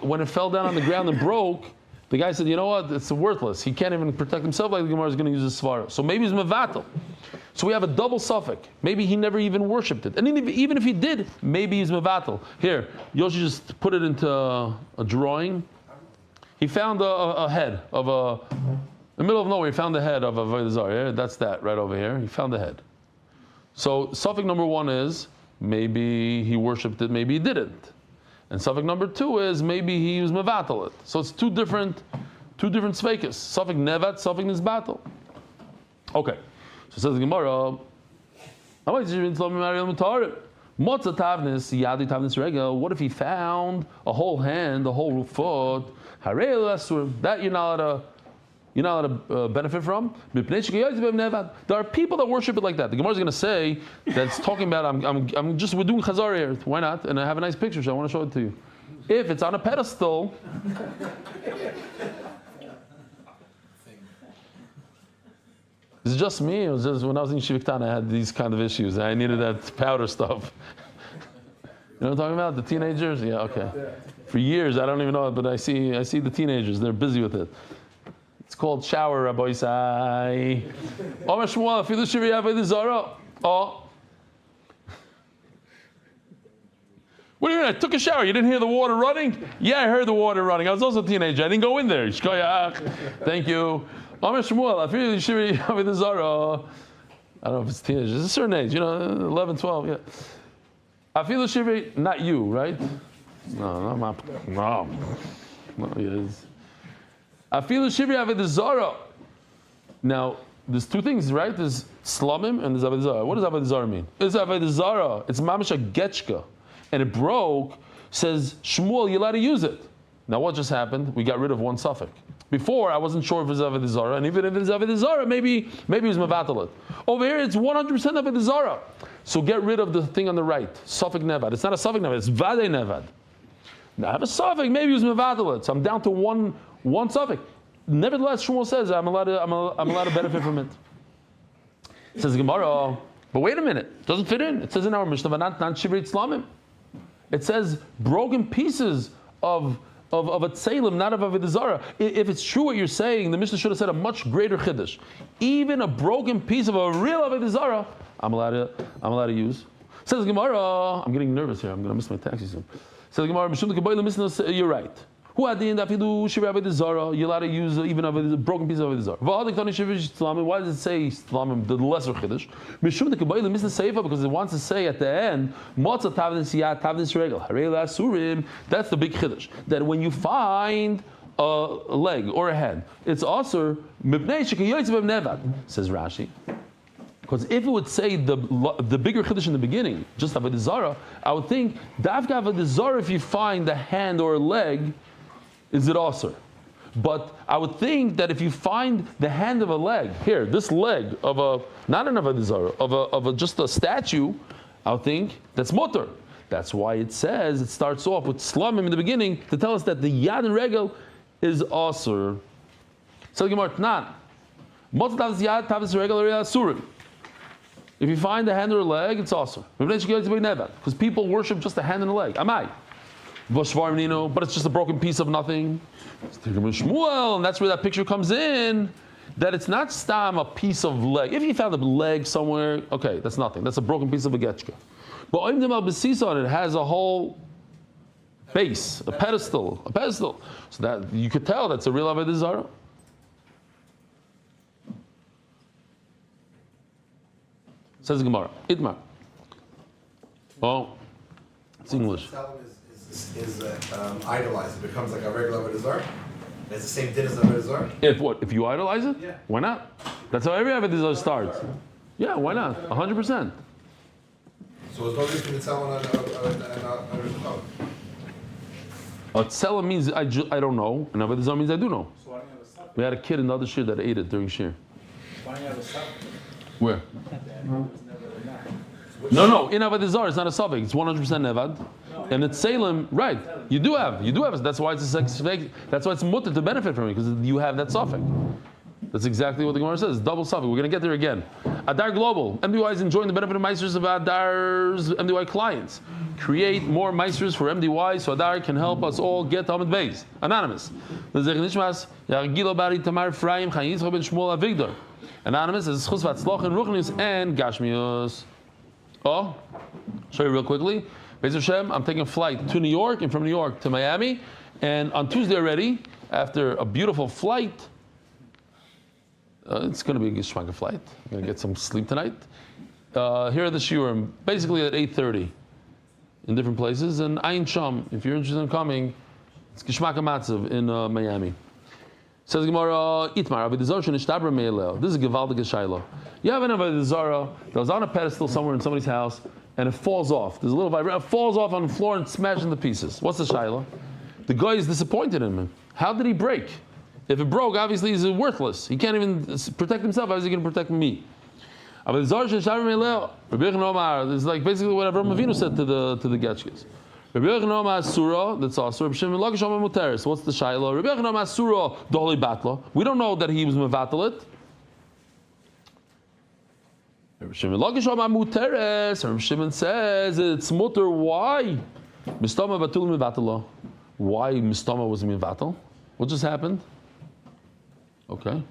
when it fell down on the ground and broke, the guy said, you know what, it's worthless. He can't even protect himself like the Gemara is going to use a svara. So maybe he's mevatel. So we have a double suffix. Maybe he never even worshipped it. And even if he did, maybe he's mevatel. Here, Yoshi just put it into a drawing. He found a head of in the middle of nowhere, he found the head of a Avodah Zarah. Yeah, that's that right over here. He found the head. So suffix number 1 is, maybe he worshipped it, maybe he didn't. And suffix number 2 is maybe he was mevatel it. So it's two different sveikas. Suffix nevat, suffix nizbatel. Okay. So says the Gemara, what if he found a whole hand, a whole foot? That you're not allowed to benefit from. There are people that worship it like that. The Gemara is going to say that's talking about we're doing Chazar here. Why not? And I have a nice picture, so I want to show it to you. If it's on a pedestal, is it just me? It was just when I was in Shivik I had these kind of issues. I needed that powder stuff. You know what I'm talking about? The teenagers? Yeah, okay. For years, I don't even know it, but I see the teenagers. They're busy with it. It's called shower, Rabbi Isai. Omer Shmuel, afilu shivri avodah zarah. Oh. What do you mean? I took a shower. You didn't hear the water running? Yeah, I heard the water running. I was also a teenager. I didn't go in there. Thank you. Omer Shmuel, afilu shivri avodah zarah. I don't know if it's teenagers. It's a certain age, 11, 12, yeah. Afilu shivri, not you, right? No, no, yes. Afilu shivri avodah zarah. Now, there's two things, right? There's slamim and there's avodah zarah. What does avodah zarah mean? It's avodah zarah. It's mamash a getchka, and it broke. Says Shmuel, you're allowed to use it. Now, what just happened? We got rid of one suffix. Before, I wasn't sure if it's avodah zarah, and even if it's avodah zarah, maybe it was mavatalit. Over here, it's 100% avodah zarah. So get rid of the thing on the right, suffix nevad. It's not a suffix nevad; it's vade nevad. Now I have a suffix, maybe it was mavatalit. So I'm down to one suffix. Nevertheless, Shmuel says I'm allowed to benefit from it. It says Gemara, but wait a minute, it doesn't fit in. It says in our Mishnah, "Vanat nan shivrit slamim." It says broken pieces of a tzelim, not of avodah zarah. If it's true what you're saying, the Mishnah should have said a much greater chiddush. Even a broken piece of a real avodah zarah, I'm allowed to use. Says Gemara, I'm getting nervous here. I'm going to miss my taxi soon. Says Gemara, you're right. Who had the end afilu shivri avodah zarah? You're allowed to use even a broken piece of avodah zarah. Why does it say slamim, the lesser chiddush? Mishum the kabbalah misna seifa, because it wants to say at the end matzah tavnis yad tavnis regel Ariel asurim. That's the big chiddush. That when you find a leg or a hand, it's also mipnei shekiyotzev nevad. Says Rashi. Because if it would say the bigger chiddush in the beginning, just avodah zarah, I would think dafka avodah zarah, if you find the hand or a leg, is it also? But I would think that if you find the hand of a leg, here, this leg of not an avodah zarah, of just a statue, I would think that's mutter. That's why it says, it starts off with slamim in the beginning to tell us that the yad and regel is also. So the Gemara, Tnan. Matzah tavs yad tavs regel asurim. If you find the hand or a leg, it's also. Because people worship just the hand and the leg. Amai. But it's just a broken piece of nothing. Shmuel, and that's where that picture comes in, that it's not stam a piece of leg. If you found a leg somewhere, okay, that's nothing. That's a broken piece of a getchka. But Oimdim al Besis on it has a whole base, a pedestal. So that you could tell that's a real avodah zarah. Says the Gemara, Itmar. Oh, it's English. Is idolized. It becomes like a regular avodah zarah. It's the same din as avodah zarah. If what? If you idolize it? Yeah. Why not? That's how every avodah zarah starts. Yeah, why not? 100%. So there's no reason to tell on a A tzela means I don't know, and avodah zarah means I do know. So why don't you have a suffix? We had a kid in the other shir that ate it during shir. Why don't you have a suffix? Where? That was never enough. No, in avodah zarah it's not a suffix. It's 100% nevad. And it's Salem, right? You do have. That's why it's that's why it's mutter to benefit from it, because you have that suffix. That's exactly what the Gemara says. Double suffix. We're going to get there again. Adar Global. MDY is enjoying the benefit of meisters of Adar's MDY clients. Create more meisters for MDY so Adar can help us all get Amud Beis. Anonymous. Anonymous is Chus Vatzloch and Ruchnius and Gashmius. Oh, show you real quickly. Beis Hashem, I'm taking a flight to New York and from New York to Miami. And on Tuesday already, after a beautiful flight, it's going to be a Gishmaka flight. I'm going to get some sleep tonight. Here are the shiurim, basically at 8:30 in different places. And Ayin Sham, if you're interested in coming, it's Gishmaka Matzav in Miami. Says Gemara, Itmar, Avodah Zarah shenishtabra me'elel. This is a Gevaldik Shaila. You have an Avodah Zarah that was on a pedestal somewhere in somebody's house, and it falls off. There's a little vibration. It falls off on the floor and smashes into pieces. What's the Shaila? The guy is disappointed in him. How did he break? If it broke, obviously he's worthless. He can't even protect himself. How is he going to protect me? Avodah Zarah shenishtabra me'elel. Rabbi Yechon Omar. This is like basically what Avraham Avinu said to the Getchkes. Rabbi Yechon Omar Surah, that's also Rabbi Shimon Lakish Omar Muteris. What's the Shaila? Rabbi Yechon Omar Surah Doli Batla. We don't know that he was Mevatalit. Rabbi Shimon Lakish Omar Muteris. Rabbi Shimon says it's mutter. Why? Mistama Batul Mevatala. Why Mistama was Mevatal? What just happened? Okay.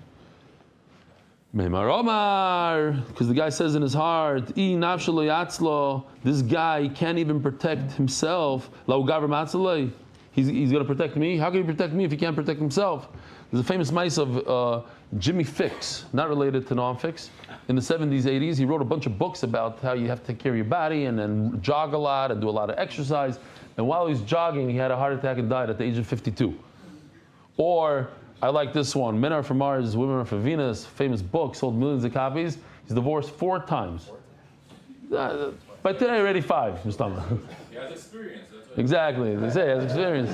Meimar Omar, because the guy says in his heart, "I nafshelo yatzlo." This guy can't even protect himself. Lau gaver matzalei. He's going to protect me. How can he protect me if he can't protect himself? There's a famous mice of Jimmy Fix, not related to Noam Fix. In the 70s, 80s, he wrote a bunch of books about how you have to take care of your body and then jog a lot and do a lot of exercise. And while he was jogging, he had a heart attack and died at the age of 52. Or I like this one, Men Are From Mars, Women Are From Venus, famous book, sold millions of copies. He's divorced 4 times. By today, already 5, Mustafa. He has experience. That's what Exactly, they say he has experience.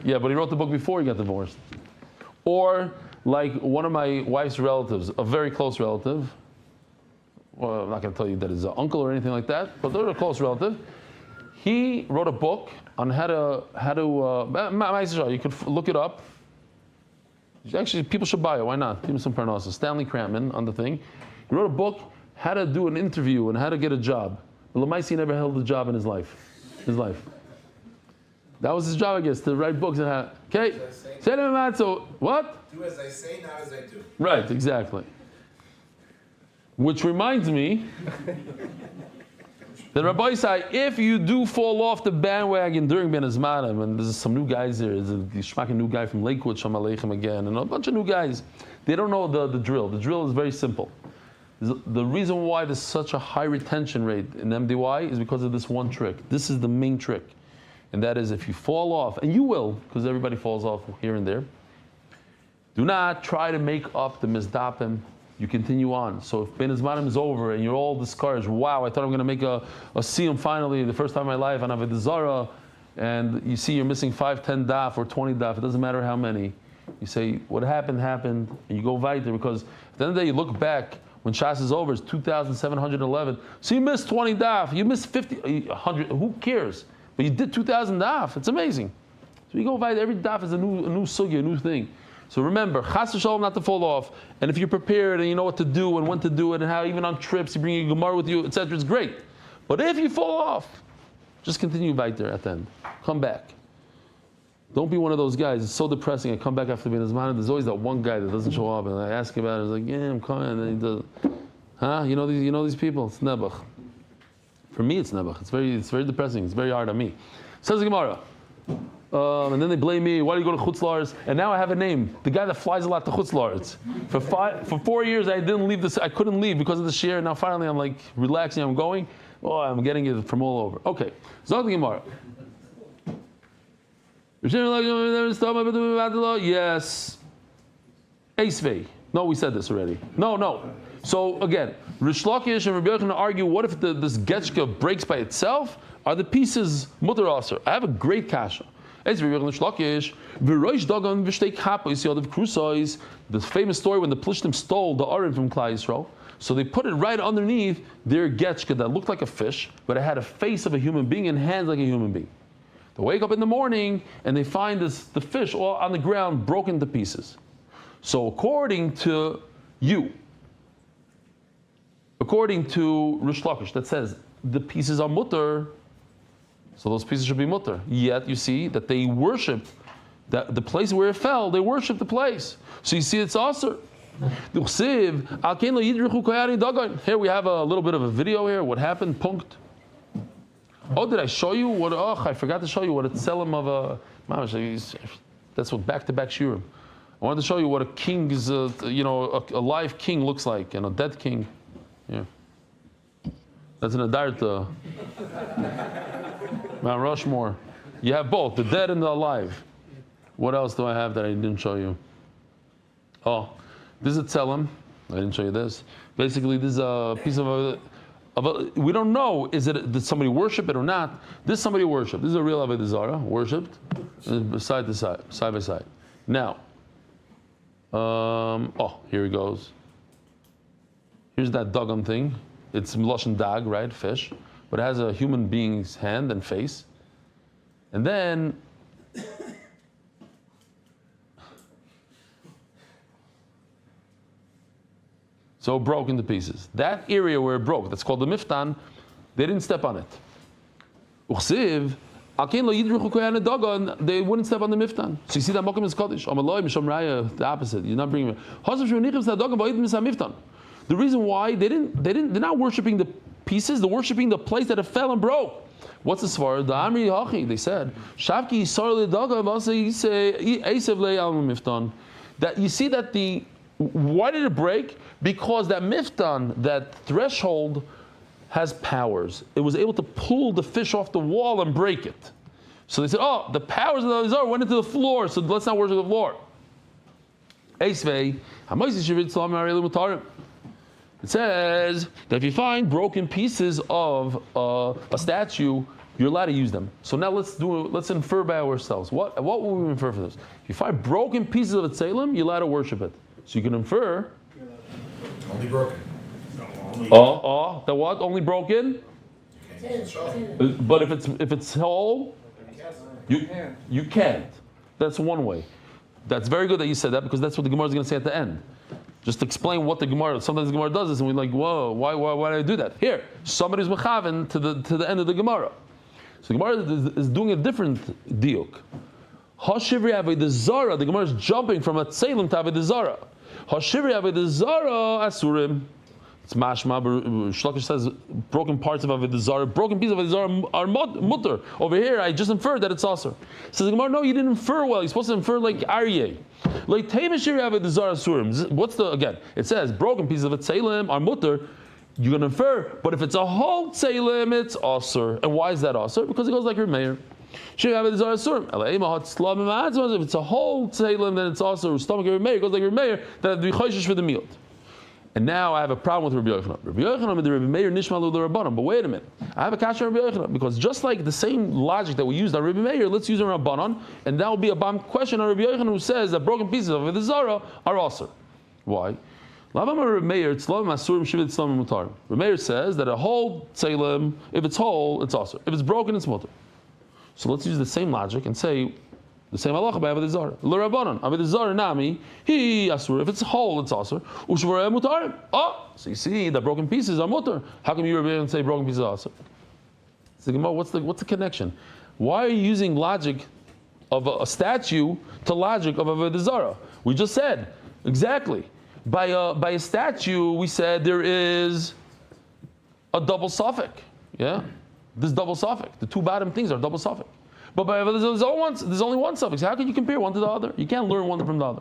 Yeah, but he wrote the book before he got divorced. Or like one of my wife's relatives, a very close relative. Well, I'm not going to tell you that he's an uncle or anything like that, but they're a close relative. He wrote a book on how to you could look it up. Actually, people should buy it. Why not? Give him some parnassus. Stanley Crampman on the thing. He wrote a book, how to do an interview and how to get a job. But Lamaisi never held a job in his life. That was his job, I guess, to write books and how. Okay. Say to him, so what? Do as I say, not as I do. Right, exactly. Which reminds me that Rabbi say, if you do fall off the bandwagon during Ben Azmanim, and there's some new guys there, there's a shmakin new guy from Lakewood, Shalom Aleichem again, and a bunch of new guys, they don't know the drill. The drill is very simple. The reason why there's such a high retention rate in MDY is because of this one trick. This is the main trick. And that is if you fall off, and you will, because everybody falls off here and there, do not try to make up the mizdapim. You continue on. So if Ben Azmanim is over and you're all discouraged, wow, I thought I'm going to make a siyum finally, the first time in my life on Avodah Zarah, and you see you're missing 5, 10 daf or 20 daf, it doesn't matter how many. You say, what happened, and you go weiter, because at the end of the day, you look back, when Shas is over, it's 2,711. So you missed 20 daf, you missed 50, 100, who cares? But you did 2,000 daf, it's amazing. So you go weiter, every daf is a new sugya, a new thing. So remember, chas v'shalom not to fall off. And if you're prepared and you know what to do and when to do it and how even on trips you bring your Gemara with you, etc., it's great. But if you fall off, just continue weiter at the end. Come back. Don't be one of those guys. It's so depressing. I come back after being Azman. There's always that one guy that doesn't show up, and I ask him about it. He's like, "Yeah, I'm coming." And then he does. Huh? You know these people. It's nebuch. For me, it's nebuch. It's very depressing. It's very hard on me. Says the Gemara. And then they blame me. Why do you go to Chutz La'aretz? And now I have a name. The guy that flies a lot to Chutz La'aretz. For 4 years, I didn't leave this. I couldn't leave because of the share. Now finally, I'm like relaxing. I'm going. Oh, I'm getting it from all over. Okay. Zog the Gemara. Yes. Eisvei. No, we said this already. No. So again, Rish Lakish and Rabbi Yochanan argue, what if this getchka breaks by itself? Are the pieces mutter aser? I have a great kasha. The famous story when the Plishtim stole the Arim from Klal Yisrael. So they put it right underneath their getchka that looked like a fish, but it had a face of a human being and hands like a human being. They wake up in the morning and they find the fish all on the ground, broken to pieces. So according to you, according to Rish Lakish, that says the pieces are mutter, so those pieces should be mutter. Yet you see that they worshipped the place where it fell. They worshipped the place. So you see it's aser. Here we have a little bit of a video here. What happened? Punkt. Oh, did I show you what? Oh, I forgot to show you what a tselem of a. That's what back-to-back shiurim. I wanted to show you what a king is. A live king looks like, and a dead king. Yeah. That's an adarta. Mount Rushmore. You have both, the dead and the alive. What else do I have that I didn't show you? Oh, this is a tselem. I didn't show you this. Basically, this is a piece of a we don't know, did somebody worship it or not? This somebody worshipped. This is a real Avodah Zarah, worshipped, side to side, side by side. Now, here he goes. Here's that dagon thing. It's Lashon dag, right? Fish. But it has a human being's hand and face. And then so it broke into pieces. That area where it broke, that's called the miftan, they didn't step on it. Uchsiv, Akein lo yidruchu kohen dagan, they wouldn't step on the miftan. So you see that mokum is kaddish. Amaloi misham raya, the opposite. You're not bringing it. Hasav shmenichim dagan va'yid misam miftan. The reason why they're not worshiping the pieces, they're worshiping the place that it fell and broke. What's the svar? The Amri Hachi, they said, Shavki Yisar le dagan v'asa yisei esev le al miftan. That you see that why did it break? Because that miftan, that threshold, has powers. It was able to pull the fish off the wall and break it. So they said, oh, the powers of the Avodah Zarah went into the floor, so let's not worship the floor. It says that if you find broken pieces of a statue, you're allowed to use them. So now let's infer by ourselves. What will we infer for this? If you find broken pieces of a tzelem, you're allowed to worship it. So you can infer. Only broken. The what? Only broken? But if it's whole, you can't. That's one way. That's very good that you said that, because that's what the Gemara is going to say at the end. Just to explain what the Gemara. Sometimes the Gemara does this, and we're like, whoa, why did I do that? Here, somebody's mechaven to the end of the Gemara. So the Gemara is doing a different diuk. Hashivri Avodah Zarah. The Gemara is jumping from a tzelem to Avodah Zarah. Hashivri Avodah Zarah asurim. It's mashma. Shlokish says broken parts of Avodah Zarah, broken pieces of Avodah Zarah are mutter. Over here, I just inferred that it's also. Says the Gemara, no, you didn't infer well. You're supposed to infer like Ariel. Like Tevashiri Avodah Zarah asurim. What's the again? It says broken pieces of a tzelem are mutter. You're going to infer, but if it's a whole tzelem, it's asur. And why is that asur? Because it goes like your mayor. If it's a whole tzelem, then it's also stomach of your mayor. It goes like your mayor. That would be chayshish for the meal. And now I have a problem with Rabbi Yochanan. Rabbi Yochanan and the Rabbi Meir nishmalu l'Rabbanan. But wait a minute, I have a kasha on Rabbi Yochanan, because just like the same logic that we used on Rabbi Meir, let's use on Rabbanan, and that will be a bomb question on Rabbi Yochanan, who says that broken pieces of Avodah Zarah are asur. Why? Rabbi Meir says that a whole tzelem, if it's whole, it's asur. If it's broken, it's mutter. So let's use the same logic and say the same halacha by Avodah Zarah. L'Rabbanan, Avodah Zarah nami, he asur. If it's whole, it's asur. Ushvarei mutarim. Oh, so you see the broken pieces are mutter. How come you Rabbi say broken pieces are asur? So what's the connection? Why are you using logic of a statue to logic of Avodah Zarah? We just said exactly. By a statue, we said there is a double suffix. Yeah, this double suffix. The two bottom things are double suffix. But by there's only one suffix. How can you compare one to the other? You can't learn one from the other.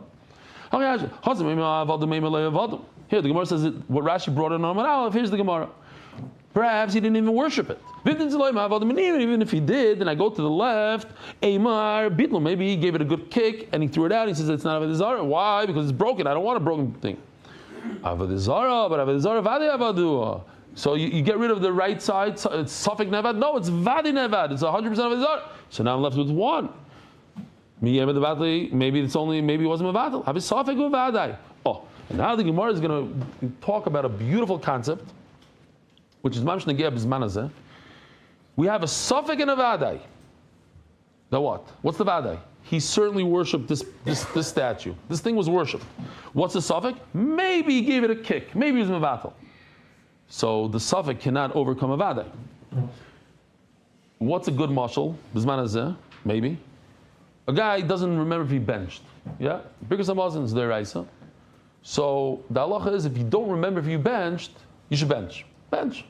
Here the Gemara says what Rashi brought in on Amud Aleph. Here's the Gemara. Perhaps he didn't even worship it. Even if he did, then I go to the left. Maybe he gave it a good kick and he threw it out. He says it's not Avodah Zarah. Why? Because it's broken. I don't want a broken thing. Avodah Zarah, but Avodah Zarah vadi avadu. So you get rid of the right side. It's suffix nevad. No, it's vadi nevad. It's 100% Avodah Zarah. So now I'm left with one. Maybe it wasn't mevatel. Have a suffix with vadai. Oh, and now the Gemara is going to talk about a beautiful concept, which is mamish negeh b'zman hazeh. We have a suffix and a vadai. Now what? What's the vadai? He certainly worshipped this statue. This thing was worshipped. What's the suffix? Maybe he gave it a kick. Maybe it was mevatel. So the suffix cannot overcome a vadai. What's a good mashal? B'zman hazeh, maybe. A guy doesn't remember if he benched. Yeah? Birkas hamazon is deraisa. So the halacha is if you don't remember if you benched, you should bench. Bench.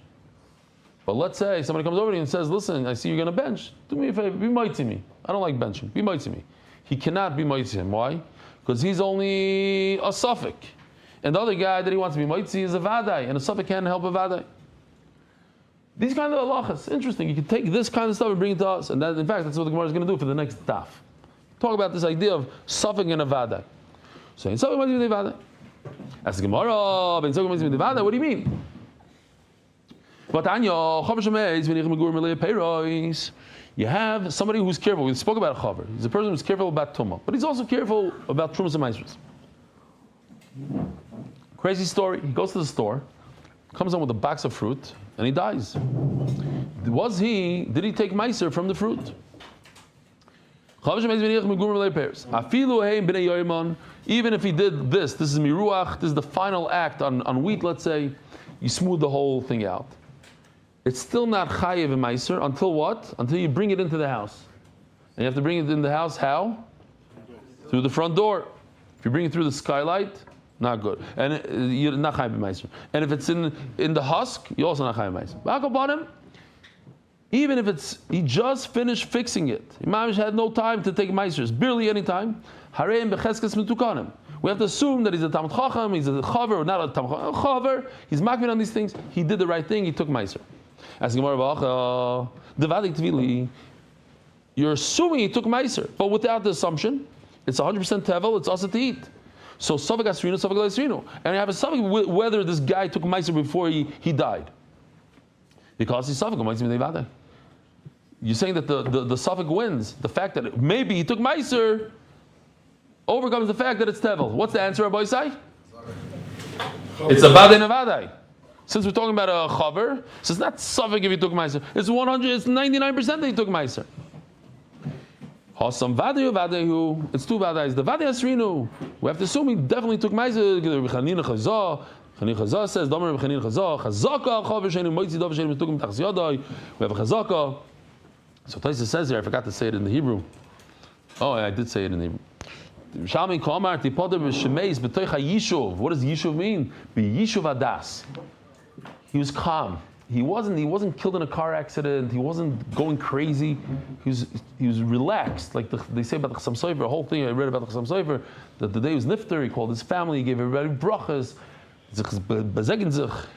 But let's say somebody comes over to you and says, listen, I see you're going to bench. Do me a favor, be mighty me. I don't like benching. Be mighty me. He cannot be mighty him. Why? Because he's only a suffix. And the other guy that he wants to be mighty is a vadai. And a suffix can't help a vadai. These kind of halachas, interesting. You can take this kind of stuff and bring it to us. And that, in fact, that's what the Gemara is going to do for the next daf. Talk about this idea of suffix and a vadai. So in suffix might be the vadai. Ask the Gemara, in suffix might be the vadai. What do you mean? You have somebody who's careful. We spoke about a chaver. He's a person who's careful about tumah, but he's also careful about trumas and maasros. Crazy story. He goes to the store, comes home with a box of fruit, and he dies. Did he take maaser from the fruit? Even if he did this is miruach, this is the final act on wheat, let's say, you smooth the whole thing out. it's still not chayiv in meiser until what? Until you bring it into the house. And you have to bring it in the house how? Through the front door. If you bring it through the skylight, not good. And you're not chayiv in meiser. And if it's in the husk, you're also not chayiv in meiser. Back up on him. Even if he just finished fixing it. Imam had no time to take meisers, barely any time. Hareim becheskes metukanim. We have to assume that he's a Talmud Chacham, he's a Chaver, or not a Talmud Chacham. Chaver, he's makvin on these things. He did the right thing, he took meiser. As Gemara Bacha, Devadik Tvili, you're assuming he took meiser, but without the assumption, it's 100% tevel, it's also to eat. So Safek Asrinu, Safek Asrinu. And you have a Safek whether this guy took meiser before he died. Because he's Safek, Meiser. You're saying that the Safek wins. The fact that maybe he took meiser overcomes the fact that it's tevel. What's the answer, Rabbi Isai? It's a vadai and a vadai. Since we're talking about a chaver, so it's not Safek if he took meiser. It's 100. It's 99% that he took meiser. Hasam vadai vadayu. It's two vadais. The vadai asrinu. We have to assume he definitely took meiser. Chanina chazah. Chanina chazah says, "Damer Chanina chazah. Chazaka chaver sheinu moitzi davar sheinu metukim tachas yadai." We have a chazaka. So Taisa says here, I forgot to say it in the Hebrew. Oh, I did say it in the Hebrew. What does Yishuv mean? Be Yishuv Adas. He was calm. He wasn't killed in a car accident. He wasn't going crazy. He was relaxed. Like they say about the Chassam Sofer, a whole thing I read about the Chassam Sofer, that the day he was nifter, he called his family, he gave everybody brachas.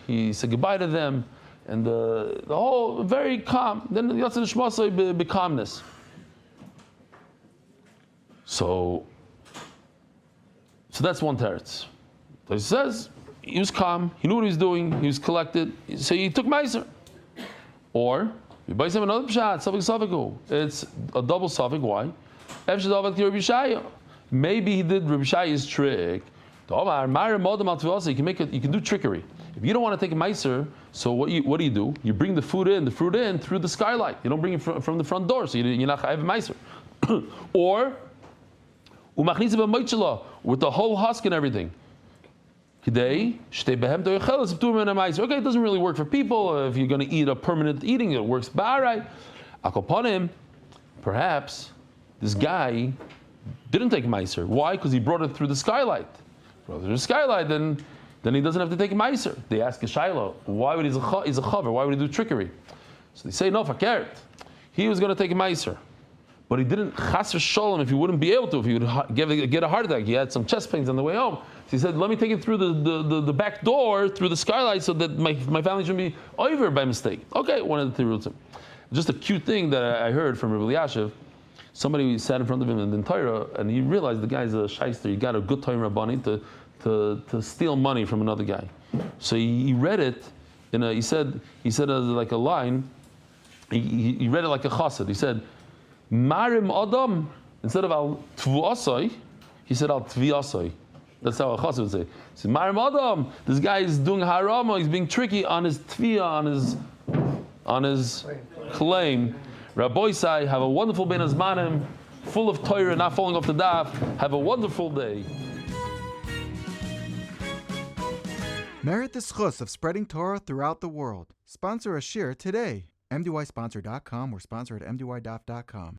He said goodbye to them. And the whole very calm. Then the Yatsa Shmasai be calmness. So that's one teretz. So he says he was calm. He knew what he was doing. He was collected. So he took meiser. Or you buy him another pshat. Safek. It's a double safek. Why? Maybe he did Rabbi Shaya's trick. You can do trickery. If you don't want to take a meiser, so what do you do? You bring the fruit in through the skylight. You don't bring it from the front door, so you're not chayav meiser. Or with the whole husk and everything. Okay, it doesn't really work for people. If you're going to eat a permanent eating, it works. But alright, perhaps this guy didn't take meiser. Why? Because he brought it through the skylight. Then he doesn't have to take meiser. They ask a Shiloh, why would he's a chaver? Why would he do trickery? So they say, no, fakert. He was going to take a meiser. But he didn't chas v'sholem if he wouldn't be able to, if he would get a heart attack. He had some chest pains on the way home. So he said, let me take it through the back door, through the skylight, so that my family shouldn't be over by mistake. Okay, one of the Tirutzim. Just a cute thing that I heard from Rabbi Yashiv. Somebody sat in front of him in the Torah, and he realized the guy's a shyster. He got a good time Rabbani to steal money from another guy. So he read it he said like a line. He read it like a chassid. He said, Marim Adam, instead of al tvuasai, he said al tviasai. That's how a chassid would say. He said, Marim Adam, this guy is doing harama, he's being tricky on his tvia, on his claim. Rabbi Sai, have a wonderful ben azmanim, full of Torah, not falling off the daf. Have a wonderful day. Merit the schus of spreading Torah throughout the world. Sponsor a shir today. MDYsponsor.com or sponsor at MDYDaf.com.